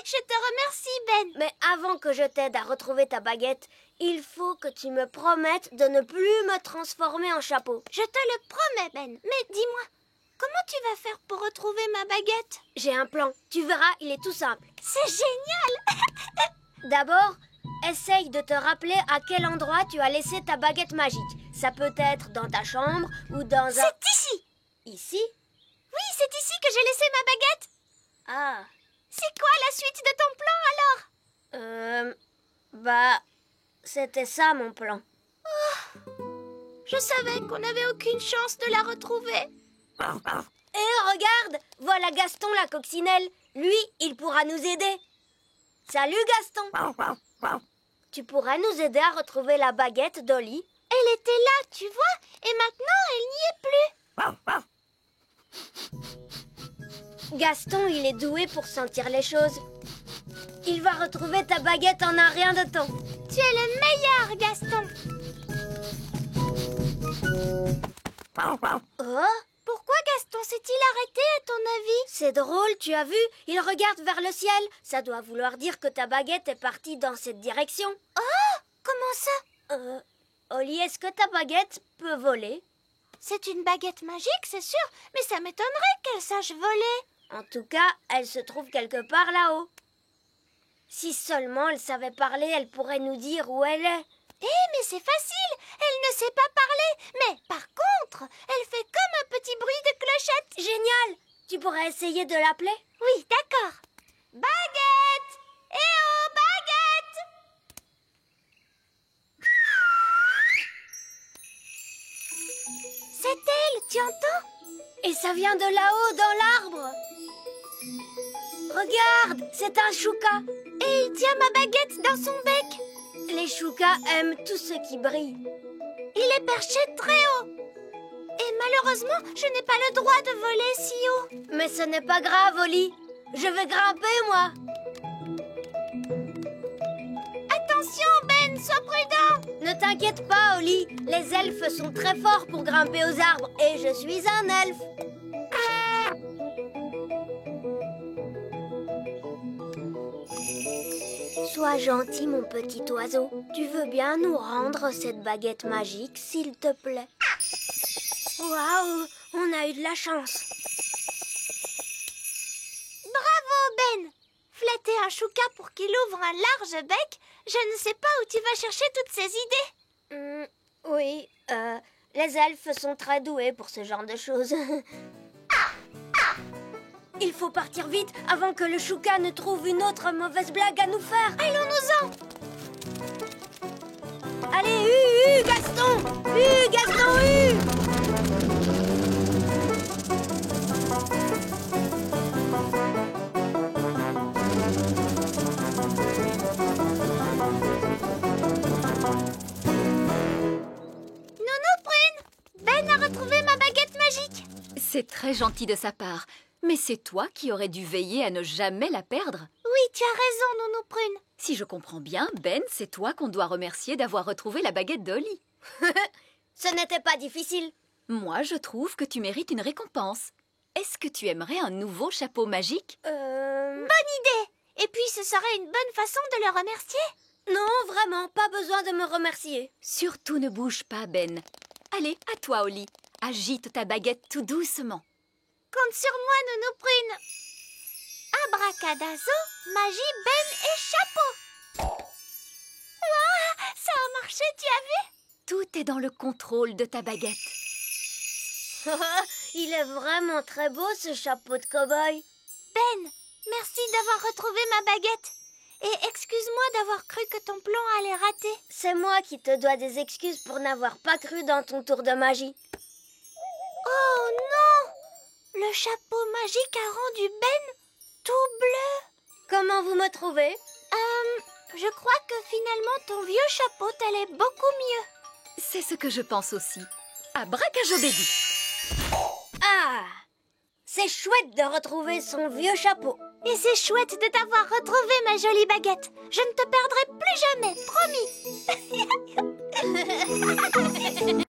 Je te remercie, Ben. Mais avant que je t'aide à retrouver ta baguette, il faut que tu me promettes de ne plus me transformer en chapeau. Je te le promets, Ben. Mais dis-moi, comment tu vas faire pour retrouver ma baguette? J'ai un plan. Tu verras, il est tout simple. C'est génial. D'abord, essaye de te rappeler à quel endroit tu as laissé ta baguette magique. Ça peut être dans ta chambre ou dans un... C'est ici. Ici? Oui, c'est ici que j'ai laissé ma baguette. Ah. C'est quoi la suite de ton plan, alors? C'était ça mon plan. Oh, je savais qu'on n'avait aucune chance de la retrouver. Et regarde, voilà Gaston la coccinelle. Lui, il pourra nous aider. Salut Gaston. Tu pourrais nous aider à retrouver la baguette d'Oli? Elle était là, tu vois, et maintenant elle n'y est plus. Gaston, il est doué pour sentir les choses. Il va retrouver ta baguette en un rien de temps. Tu es le meilleur, Gaston. Oh, pourquoi Gaston s'est-il arrêté, à ton avis? C'est drôle, tu as vu? Il regarde vers le ciel. Ça doit vouloir dire que ta baguette est partie dans cette direction. Oh, comment ça? Oli, est-ce que ta baguette peut voler? C'est une baguette magique, c'est sûr, mais ça m'étonnerait qu'elle sache voler. En tout cas, elle se trouve quelque part là-haut. Si seulement elle savait parler, elle pourrait nous dire où elle est. Mais c'est facile, elle ne sait pas parler. Mais par contre, elle fait comme un petit bruit de clochette. Génial! Tu pourrais essayer de l'appeler? Oui, d'accord. Baguette! Eh oh, baguette! C'est elle, tu entends? Et ça vient de là-haut, dans l'arbre. Regarde, c'est un chouka. Et il tient ma baguette dans son bec. Les choukas aiment tout ce qui brille. Il est perché très haut. Et malheureusement, je n'ai pas le droit de voler si haut. Mais ce n'est pas grave, Oli. Je vais grimper, moi. Attention, Ben, sois prudent. Ne t'inquiète pas, Oli. Les elfes sont très forts pour grimper aux arbres. Et je suis un elfe. Sois gentil, mon petit oiseau. Tu veux bien nous rendre cette baguette magique, s'il te plaît? Waouh, on a eu de la chance. Bravo, Ben. Flatter un chouka pour qu'il ouvre un large bec, je ne sais pas où tu vas chercher toutes ces idées. Oui, les elfes sont très doués pour ce genre de choses. Il faut partir vite avant que le chouka ne trouve une autre mauvaise blague à nous faire. Allons-nous-en. Allez, Gaston! Gaston, Nounou Prune, Ben a retrouvé ma baguette magique. C'est très gentil de sa part. Mais c'est toi qui aurais dû veiller à ne jamais la perdre. Oui, tu as raison, Nounou Prune. Si je comprends bien, Ben, c'est toi qu'on doit remercier d'avoir retrouvé la baguette d'Oli. Ce n'était pas difficile. Moi, je trouve que tu mérites une récompense. Est-ce que tu aimerais un nouveau chapeau magique? Bonne idée. Et puis, ce serait une bonne façon de le remercier. Non, vraiment, pas besoin de me remercier. Surtout ne bouge pas, Ben. Allez, à toi, Oli. Agite ta baguette tout doucement. Compte sur moi, Nounou Prune. Abracadazo, magie, Ben et chapeau. Waouh, ça a marché, tu as vu? Tout est dans le contrôle de ta baguette. Il est vraiment très beau, ce chapeau de cow-boy. Ben, merci d'avoir retrouvé ma baguette. Et excuse-moi d'avoir cru que ton plan allait rater. C'est moi qui te dois des excuses pour n'avoir pas cru dans ton tour de magie. Oh non! Le chapeau magique a rendu Ben tout bleu. Comment vous me trouvez? Je crois que finalement ton vieux chapeau t'allait beaucoup mieux. C'est ce que je pense aussi. Abracajobédi. Ah! C'est chouette de retrouver son vieux chapeau. Et c'est chouette de t'avoir retrouvé, ma jolie baguette. Je ne te perdrai plus jamais, promis.